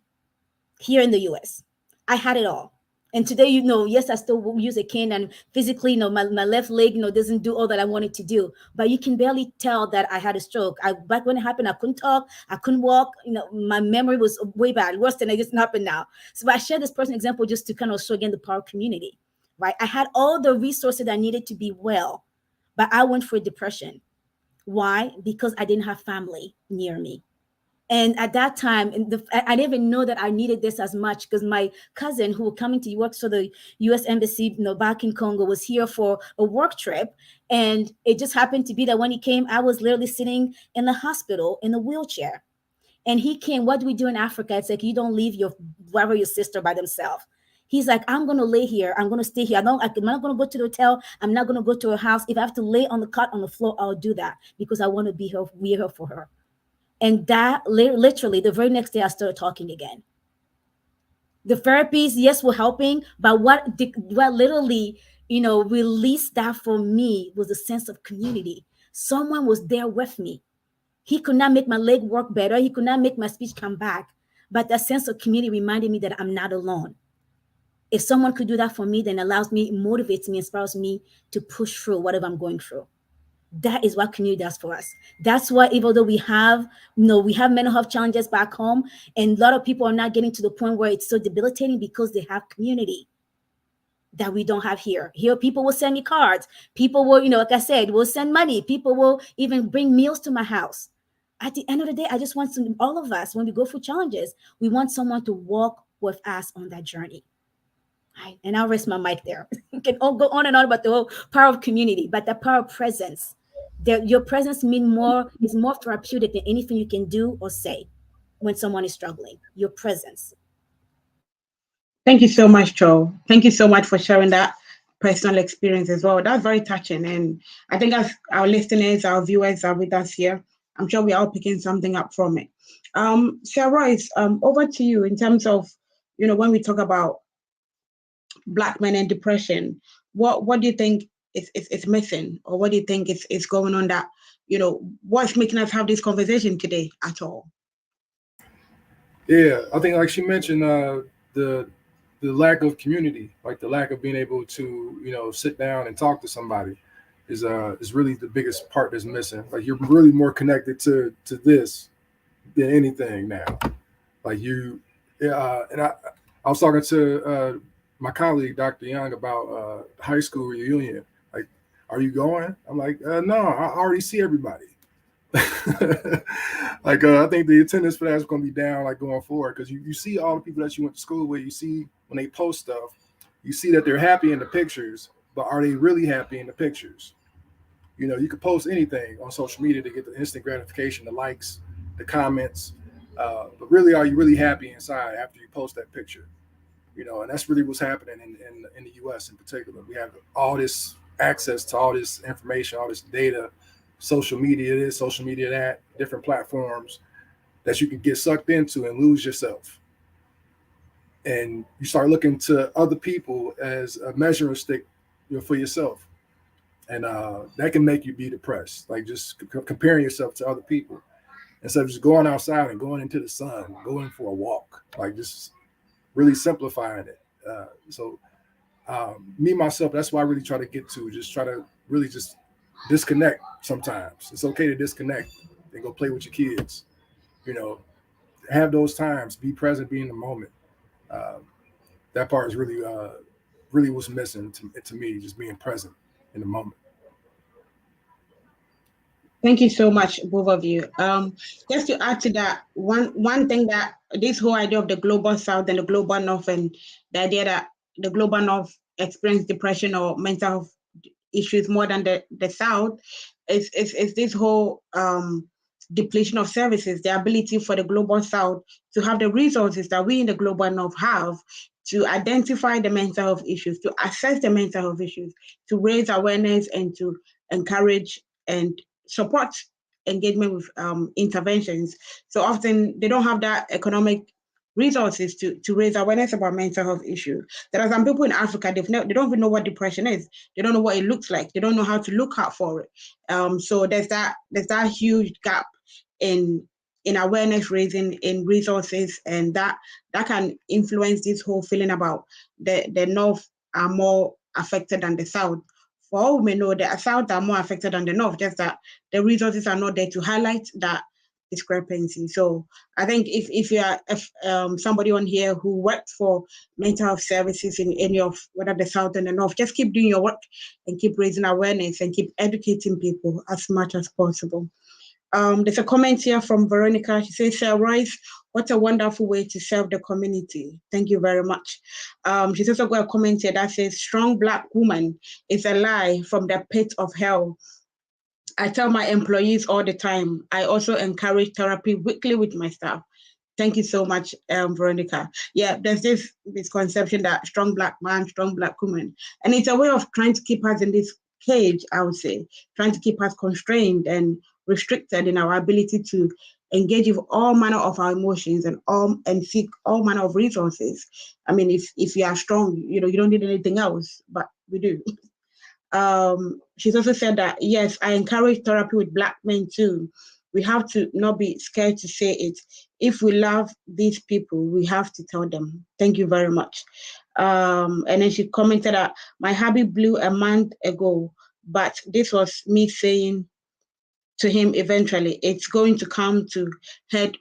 here in the US. I had it all. And today, yes, I still use a cane, and physically, my left leg, doesn't do all that I wanted to do. But you can barely tell that I had a stroke. Back when it happened, I couldn't talk, I couldn't walk. My memory was way bad, worse than it just happened now. So I share this personal example just to kind of show again the power of community, right? I had all the resources that I needed to be well, but I went for depression. Why? Because I didn't have family near me. And at that time, I didn't even know that I needed this as much, because my cousin, who was coming to work for the U.S. Embassy, back in Congo, was here for a work trip. And it just happened to be that when he came, I was literally sitting in the hospital in a wheelchair. And he came, what do we do in Africa? It's like, you don't leave your brother or your sister by themselves. He's like, I'm going to lay here. I'm going to stay here. I'm not going to go to the hotel. I'm not going to go to her house. If I have to lay on the cot on the floor, I'll do that, because I want to be here for her. And that literally the very next day I started talking again. The therapies, yes, were helping, but what literally, released that for me was a sense of community. Someone was there with me. He could not make my leg work better. He could not make my speech come back. But that sense of community reminded me that I'm not alone. If someone could do that for me, then it allows me, motivates me, inspires me to push through whatever I'm going through. That is what community does for us. That's why, even though we have, we have mental health challenges back home, and a lot of people are not getting to the point where it's so debilitating because they have community that we don't have here. Here, people will send me cards. People will, like I said, will send money. People will even bring meals to my house. At the end of the day, I just want all of us, when we go through challenges, we want someone to walk with us on that journey. Right? And I'll rest my mic there. You can all go on and on about the whole power of community, but the power of presence. Your presence is more therapeutic than anything you can do or say when someone is struggling. Your presence. Thank you so much, Chou. Thank you so much for sharing that personal experience as well. That's very touching. And I think as our listeners, our viewers are with us here, I'm sure we're all picking something up from it. Sir Royce, over to you in terms of, when we talk about Black men and depression, what do you think is missing? Or what do you think is going on that, what's making us have this conversation today at all? Yeah, I think like she mentioned, the lack of community, like the lack of being able to sit down and talk to somebody is really the biggest part that's missing. Like you're really more connected to this than anything now. Like and I was talking to my colleague Dr. Young about high school reunion. Like, are you going? I'm like, no, I already see everybody. Like I think the attendance for that is going to be down like going forward, because you see all the people that you went to school with. You see when they post stuff, you see that they're happy in the pictures, but are they really happy in the pictures? You could post anything on social media to get the instant gratification, the likes, the comments, but really, are you really happy inside after you post that picture? And that's really what's happening in the U.S. in particular. We have all this access to all this information, all this data, social media this, social media that, different platforms that you can get sucked into and lose yourself. And you start looking to other people as a measuring stick, for yourself. And that can make you be depressed, like just comparing yourself to other people instead of just going outside and going into the sun, going for a walk, like just really simplifying it. So me, myself, that's why I really try to get to, just try to really just disconnect sometimes. It's okay to disconnect and go play with your kids, have those times, be present, be in the moment. That part is really, really what's missing to me, just being present in the moment. Thank you so much, both of you. Just to add to that, one thing that this whole idea of the global South and the global North, and the idea that the global North experience depression or mental health issues more than the South is this whole depletion of services, the ability for the global South to have the resources that we in the global North have to identify the mental health issues, to assess the mental health issues, to raise awareness, and to encourage and support engagement with interventions. So often they don't have that economic resources to raise awareness about mental health issues. There are some people in Africa, they don't even know what depression is. They don't know what it looks like. They don't know how to look out for it. So there's that huge gap in awareness raising, in resources, and that can influence this whole feeling about the North are more affected than the South. For all we may know, the South are more affected than the North, just that the resources are not there to highlight that discrepancy. So I think if you are somebody on here who works for mental health services in any of whether the South and the North, just keep doing your work and keep raising awareness and keep educating people as much as possible. There's a comment here from Veronica. She says, Sir Royce, what a wonderful way to serve the community. Thank you very much. She's also got a comment here that says, strong Black woman is a lie from the pit of hell. I tell my employees all the time. I also encourage therapy weekly with my staff. Thank you so much, Veronica. Yeah, there's this misconception that strong Black man, strong Black woman. And it's a way of trying to keep us in this cage, I would say, trying to keep us constrained and restricted in our ability to engage with all manner of our emotions and seek all manner of resources. I mean, if you are strong, you don't need anything else, but we do. She's also said that, yes, I encourage therapy with Black men too. We have to not be scared to say it. If we love these people, we have to tell them. Thank you very much. And then she commented that my hubby blew a month ago, but this was me saying to him, eventually it's going to come to head.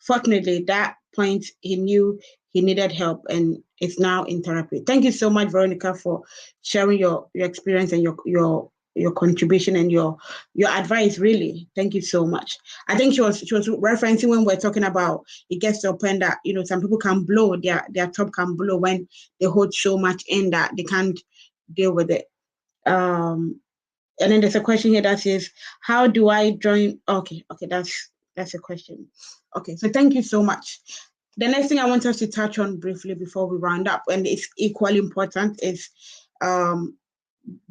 Fortunately, that point he knew he needed help, and it's now in therapy. Thank you so much, Veronica, for sharing your experience and your contribution and your advice. Really, thank you so much. I think she was referencing when we're talking about it gets to a point that some people can blow their top can blow when they hold so much in that they can't deal with it. And then there's a question here that says, how do I join? Okay, that's a question. Okay, so thank you so much. The next thing I want us to touch on briefly before we round up, and it's equally important, is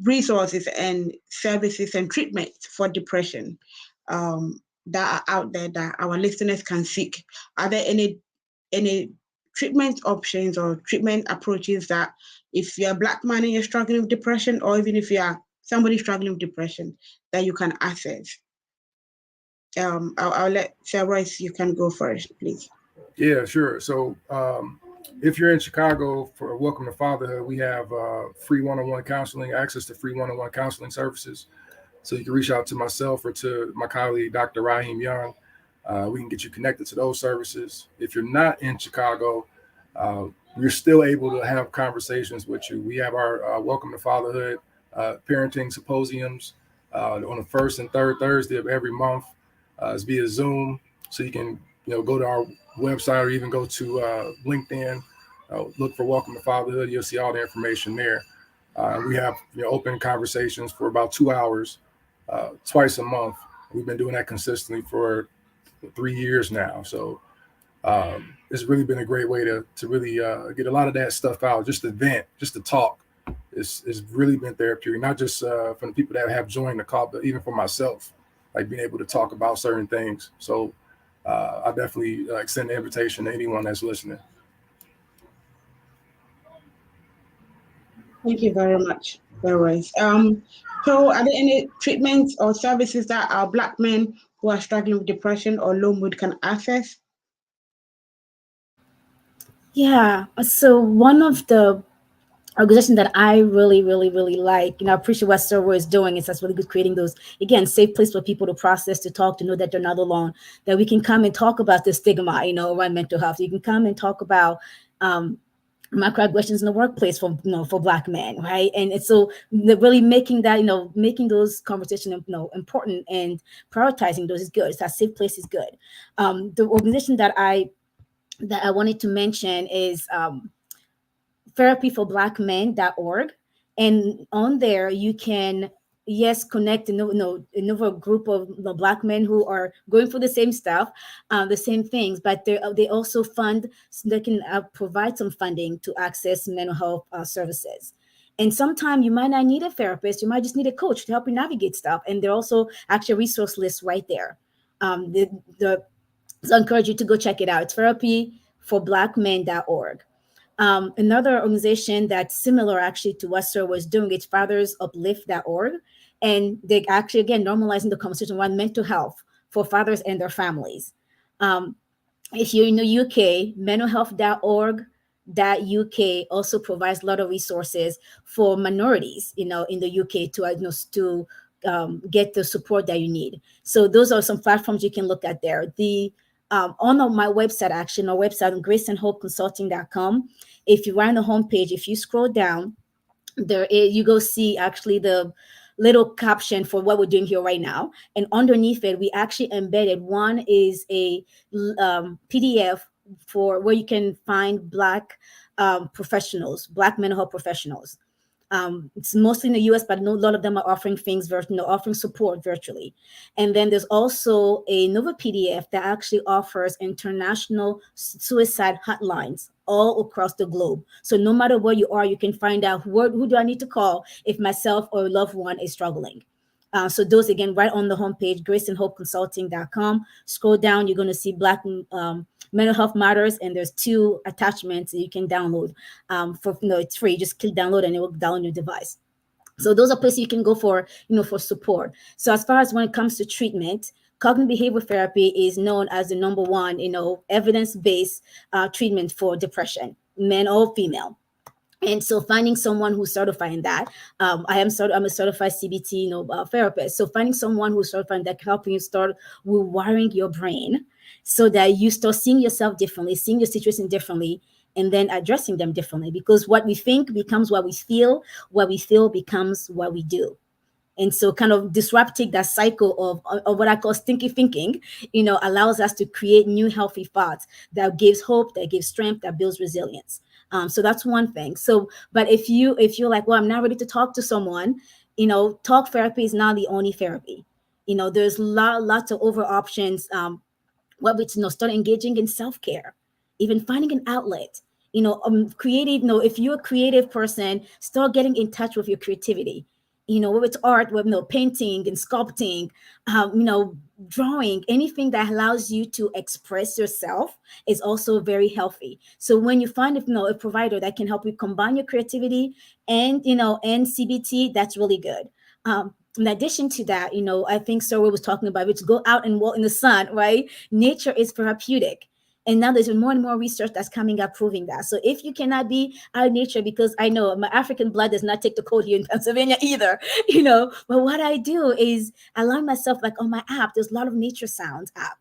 resources and services and treatment for depression that are out there that our listeners can seek. Are there any treatment options or treatment approaches that, if you're a Black man and you're struggling with depression, or even if you are somebody struggling with depression, that you can access? I'll let Royce, you can go first, please. Yeah, sure. So if you're in Chicago for Welcome to Fatherhood, we have free one-on-one counseling, access to free one-on-one counseling services. So you can reach out to myself or to my colleague, Dr. Raheem Young. We can get you connected to those services. If you're not in Chicago, you're still able to have conversations with you. We have our Welcome to Fatherhood parenting symposiums on the first and third Thursday of every month. It's via Zoom, so you can go to our website or even go to LinkedIn, look for Welcome to Fatherhood. You'll see all the information there. We have open conversations for about 2 hours twice a month. We've been doing that consistently for 3 years now. So it's really been a great way to really get a lot of that stuff out. Just to vent, just to talk. It's really been therapeutic, not just from the people that have joined the call, but even for myself, like being able to talk about certain things. So I definitely extend the invitation to anyone that's listening. Thank you very much, Royce. So are there any treatments or services that our Black men who are struggling with depression or low mood can access? Yeah. So one of the organization that I really, really, really like, I appreciate what Sir is doing. It's that's really good, creating those, again, safe place for people to process, to talk, to know that they're not alone, that we can come and talk about the stigma, around mental health. You can come and talk about microaggressions in the workplace for Black men, right? And it's so really making that, making those conversations, important, and prioritizing those is good. It's that safe place is good. The organization that I wanted to mention is therapyforblackmen.org, and on there you can connect another group of Black men who are going through the same stuff, the same things, but they also fund, so they can provide some funding to access mental health services. And sometimes you might not need a therapist, you might just need a coach to help you navigate stuff, and they're also actually resource lists right there. So I encourage you to go check it out. It's therapyforblackmen.org. Another organization that's similar actually to what Sir was doing, it's fathersuplift.org. And they actually, again, normalizing the conversation around mental health for fathers and their families. If you're in the UK, mentalhealth.org.uk also provides a lot of resources for minorities, in the UK to get the support that you need. So those are some platforms you can look at there. On my website, actually, our website, graceandhopeconsulting.com, if you are on the homepage, if you scroll down, you go see actually the little caption for what we're doing here right now. And underneath it, we actually embedded, one is a PDF for where you can find Black professionals, Black mental health professionals. It's mostly in the US, but a lot of them are offering things, offering support virtually. And then there's also another PDF that actually offers international suicide hotlines all across the globe. So no matter where you are, you can find out who do I need to call if myself or a loved one is struggling. So those, again, right on the homepage, graceandhopeconsulting.com. Scroll down, you're going to see Black Mental Health Matters, and there's 2 attachments that you can download. It's free. Just click download and it will download your device. So those are places you can go for, for support. So as far as when it comes to treatment, cognitive behavioral therapy is known as the number one, evidence-based treatment for depression, men or female. And so finding someone who's certified in that, I'm a certified CBT, therapist. So finding someone who's certified that can help you start rewiring your brain so that you start seeing yourself differently, seeing your situation differently, and then addressing them differently. Because what we think becomes what we feel, what we feel becomes what we do. And so kind of disrupting that cycle of what I call stinky thinking, allows us to create new healthy thoughts that gives hope, that gives strength, that builds resilience. So that's one thing. So, but if you're like, well, I'm not ready to talk to someone, talk therapy is not the only therapy. There's lots of other options. What we start engaging in self-care, even finding an outlet. Creative. If you're a creative person, start getting in touch with your creativity. Whether it's art, with painting and sculpting, drawing, anything that allows you to express yourself is also very healthy. So when you find a provider that can help you combine your creativity and and CBT, that's really good. In addition to that, I think Sarah was talking about, which go out and walk in the sun, right? Nature is therapeutic. And now there's more and more research that's coming up proving that. So if you cannot be out in nature, because I know my African blood does not take the cold here in Pennsylvania either, but what I do is I learn myself, like on my app, there's a lot of nature sounds app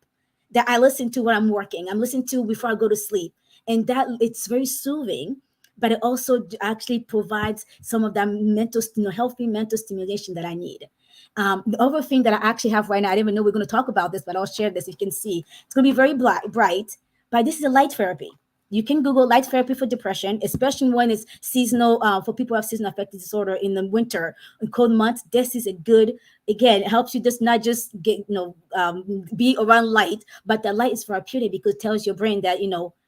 that I listen to when I'm working. I'm listening to before I go to sleep. And that it's very soothing, but it also actually provides some of that mental, healthy mental stimulation that I need. The other thing that I actually have right now, I didn't even know we are going to talk about this, but I'll share this. You can see it's going to be very bright, but this is a light therapy. You can Google light therapy for depression, especially when it's seasonal, for people who have seasonal affective disorder in the winter and cold months. This is a good, again, it helps you just not just get, be around light, but the light is therapeutic because it tells your brain that,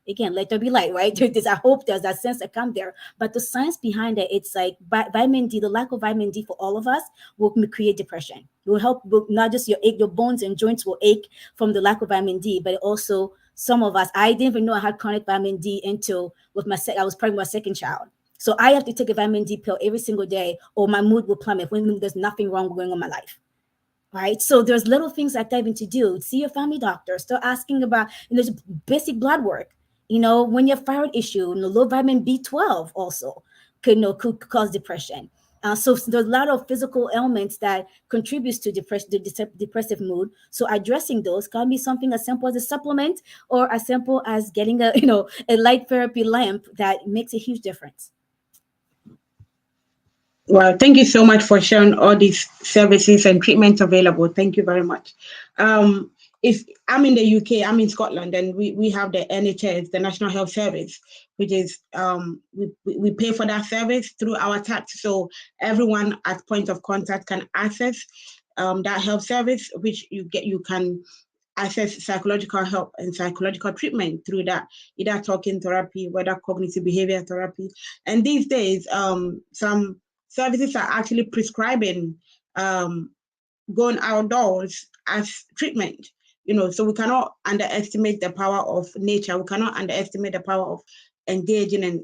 again, let there be light, right? There's, I hope there's that sense that come there. But the science behind it, it's like vitamin D, the lack of vitamin D for all of us will create depression. It will help, not just your bones and joints will ache from the lack of vitamin D, but also some of us, I didn't even know I had chronic vitamin D until I was pregnant with my second child. So I have to take a vitamin D pill every single day or my mood will plummet when there's nothing wrong going on in my life. Right. So there's little things like that even to do. See your family doctor, start asking about, there's basic blood work. When you have thyroid issue, low vitamin B12 also could cause depression. So there's a lot of physical ailments that contributes to depressive mood. So addressing those can be something as simple as a supplement or as simple as getting a light therapy lamp that makes a huge difference. Well, thank you so much for sharing all these services and treatments available. Thank you very much. If I'm in the UK, I'm in Scotland, and we have the NHS, the National Health Service, which is we pay for that service through our tax. So everyone at point of contact can access that health service, which you can access psychological help and psychological treatment through that, either talking therapy, whether cognitive behavior therapy. And these days, some services are actually prescribing going outdoors as treatment. So we cannot underestimate the power of nature. We cannot underestimate the power of engaging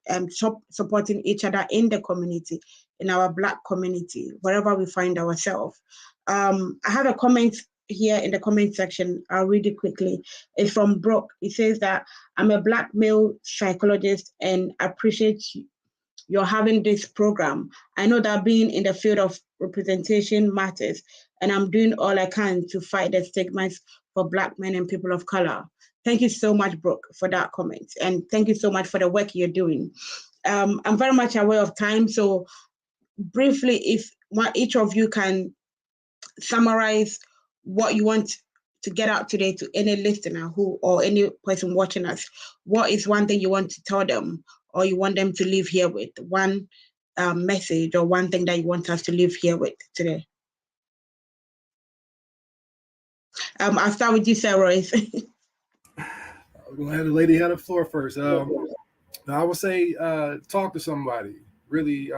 and supporting each other in the community, in our Black community, wherever we find ourselves. I have a comment here in the comment section. I'll read it quickly. It's from Brooke. It says that I'm a Black male psychologist and appreciate you're having this program. I know that being in the field of representation matters, and I'm doing all I can to fight the stigmas for Black men and people of color. Thank you so much, Brooke, for that comment. And thank you so much for the work you're doing. I'm very much aware of time. So briefly, if each of you can summarize what you want to get out today to any listener or any person watching us, what is one thing you want to tell them or you want them to leave here with? One message or one thing that you want us to leave here with today? I'll start with you, Sir Royce. I'm going to have the lady have the floor first. I would say talk to somebody. Really,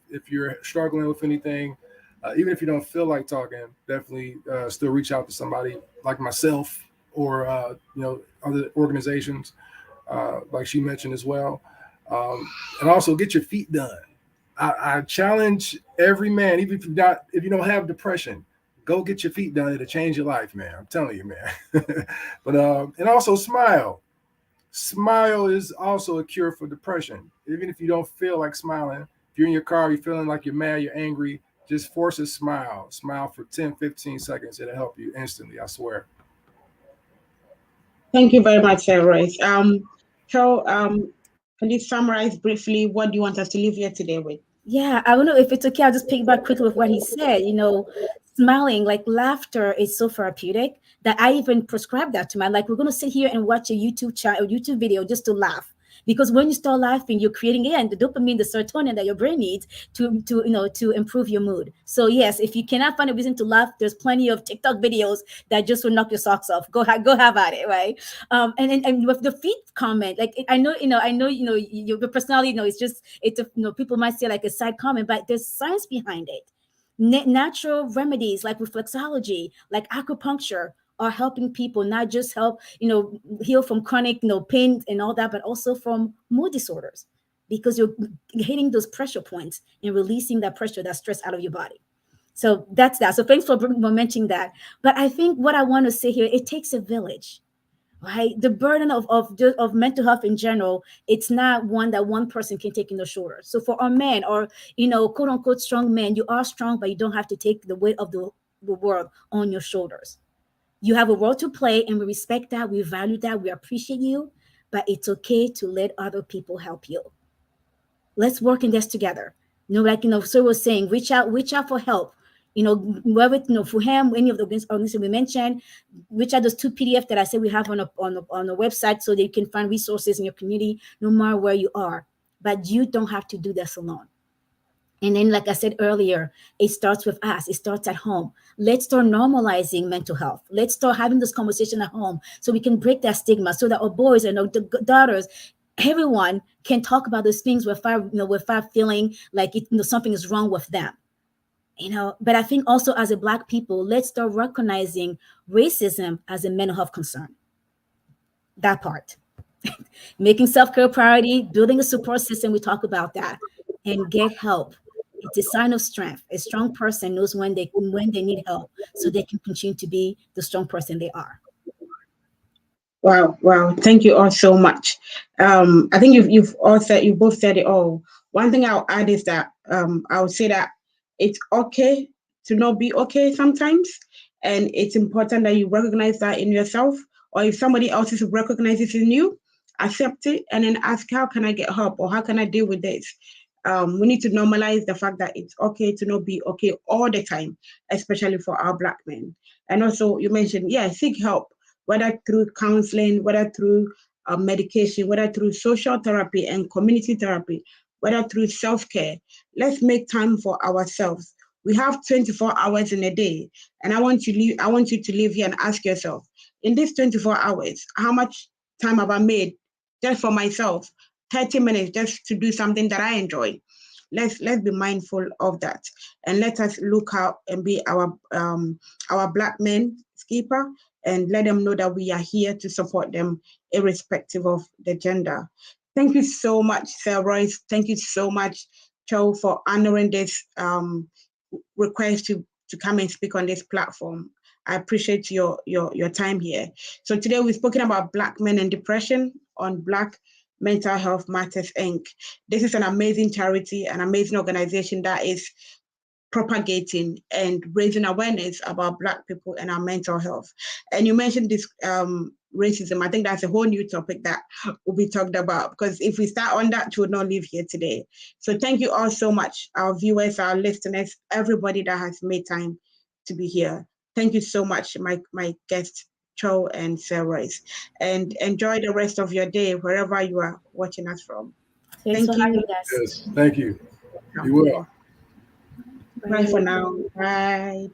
if you're struggling with anything, even if you don't feel like talking, definitely still reach out to somebody like myself or, other organizations, like she mentioned as well. And also get your feet done. I challenge every man, even if you don't have depression, go get your feet done. It'll change your life, man. I'm telling you, man. But and also smile. Smile is also a cure for depression. Even if you don't feel like smiling, if you're in your car, you're feeling like you're mad, you're angry, just force a smile. Smile for 10, 15 seconds. It'll help you instantly, I swear. Thank you very much, Royce. Chou, can you summarize briefly what do you want us to leave here today with? Yeah, I don't know if it's okay. I'll just piggyback quickly with what he said. Smiling, like laughter is so therapeutic that I even prescribe that to my, like, we're going to sit here and watch a YouTube video just to laugh. Because when you start laughing, you're creating, again, the dopamine, the serotonin that your brain needs to improve your mood. So yes, if you cannot find a reason to laugh, there's plenty of TikTok videos that just will knock your socks off. Go have at it, right? And with the feet comment, like, I know your personality, people might say like a side comment, but there's science behind it. Natural remedies like reflexology, like acupuncture, are helping people not just help heal from chronic pain and all that, but also from mood disorders, because you're hitting those pressure points and releasing that pressure, that stress out of your body. So that's that. So thanks for mentioning that. But I think what I want to say here, it takes a village. Right, the burden of mental health in general, it's not one that one person can take in the shoulders. So for our men, or quote unquote strong men, you are strong, but you don't have to take the weight of the world on your shoulders. You have a role to play, and we respect that, we value that, we appreciate you, but it's okay to let other people help you. Let's work in this together. Like Sir was saying, reach out for help. Whether for him, any of the organizations we mentioned, reach out those 2 PDF that I said we have on a website, so that you can find resources in your community, no matter where you are. But you don't have to do this alone. And then, like I said earlier, it starts with us. It starts at home. Let's start normalizing mental health. Let's start having this conversation at home, so we can break that stigma, so that our boys and our daughters, everyone can talk about those things without feeling like something is wrong with them. But I think also, as a Black people, let's start recognizing racism as a mental health concern. That part. Making self-care a priority, building a support system, we talk about that, and get help. It's a sign of strength. A strong person knows when they need help, so they can continue to be the strong person they are. Wow! Thank you all so much. I think you both said it all. One thing I'll add is that I would say that it's okay to not be okay sometimes, and it's important that you recognize that in yourself, or if somebody else is recognizes in you, accept it, and then ask, how can I get help, or how can I deal with this? We need to normalize the fact that it's okay to not be okay all the time, especially for our Black men. And also, you mentioned, seek help, whether through counseling, whether through medication, whether through social therapy and community therapy, whether through self-care. Let's make time for ourselves. We have 24 hours in a day, and I want you to live here and ask yourself, in these 24 hours, how much time have I made just for myself? 30 minutes just to do something that I enjoy. Let's be mindful of that, and let us look out and be our Black men keeper, and let them know that we are here to support them irrespective of the gender. Thank you so much, Sir Royce. Thank you so much, Chou, for honoring this request to come and speak on this platform. I appreciate your time here. So today we've spoken about Black men and depression on Black Mental Health Matters, Inc. This is an amazing charity, an amazing organization that is propagating and raising awareness about Black people and our mental health. And you mentioned this racism. I think that's a whole new topic that will be talked about, because if we start on that, we would not live here today. So thank you all so much, our viewers, our listeners, everybody that has made time to be here. Thank you so much, my guests, Chou and Sir Royce. And enjoy the rest of your day, wherever you are watching us from. Thanks Thank for you. having us. Yes, thank you. You will. Bye for now. Bye.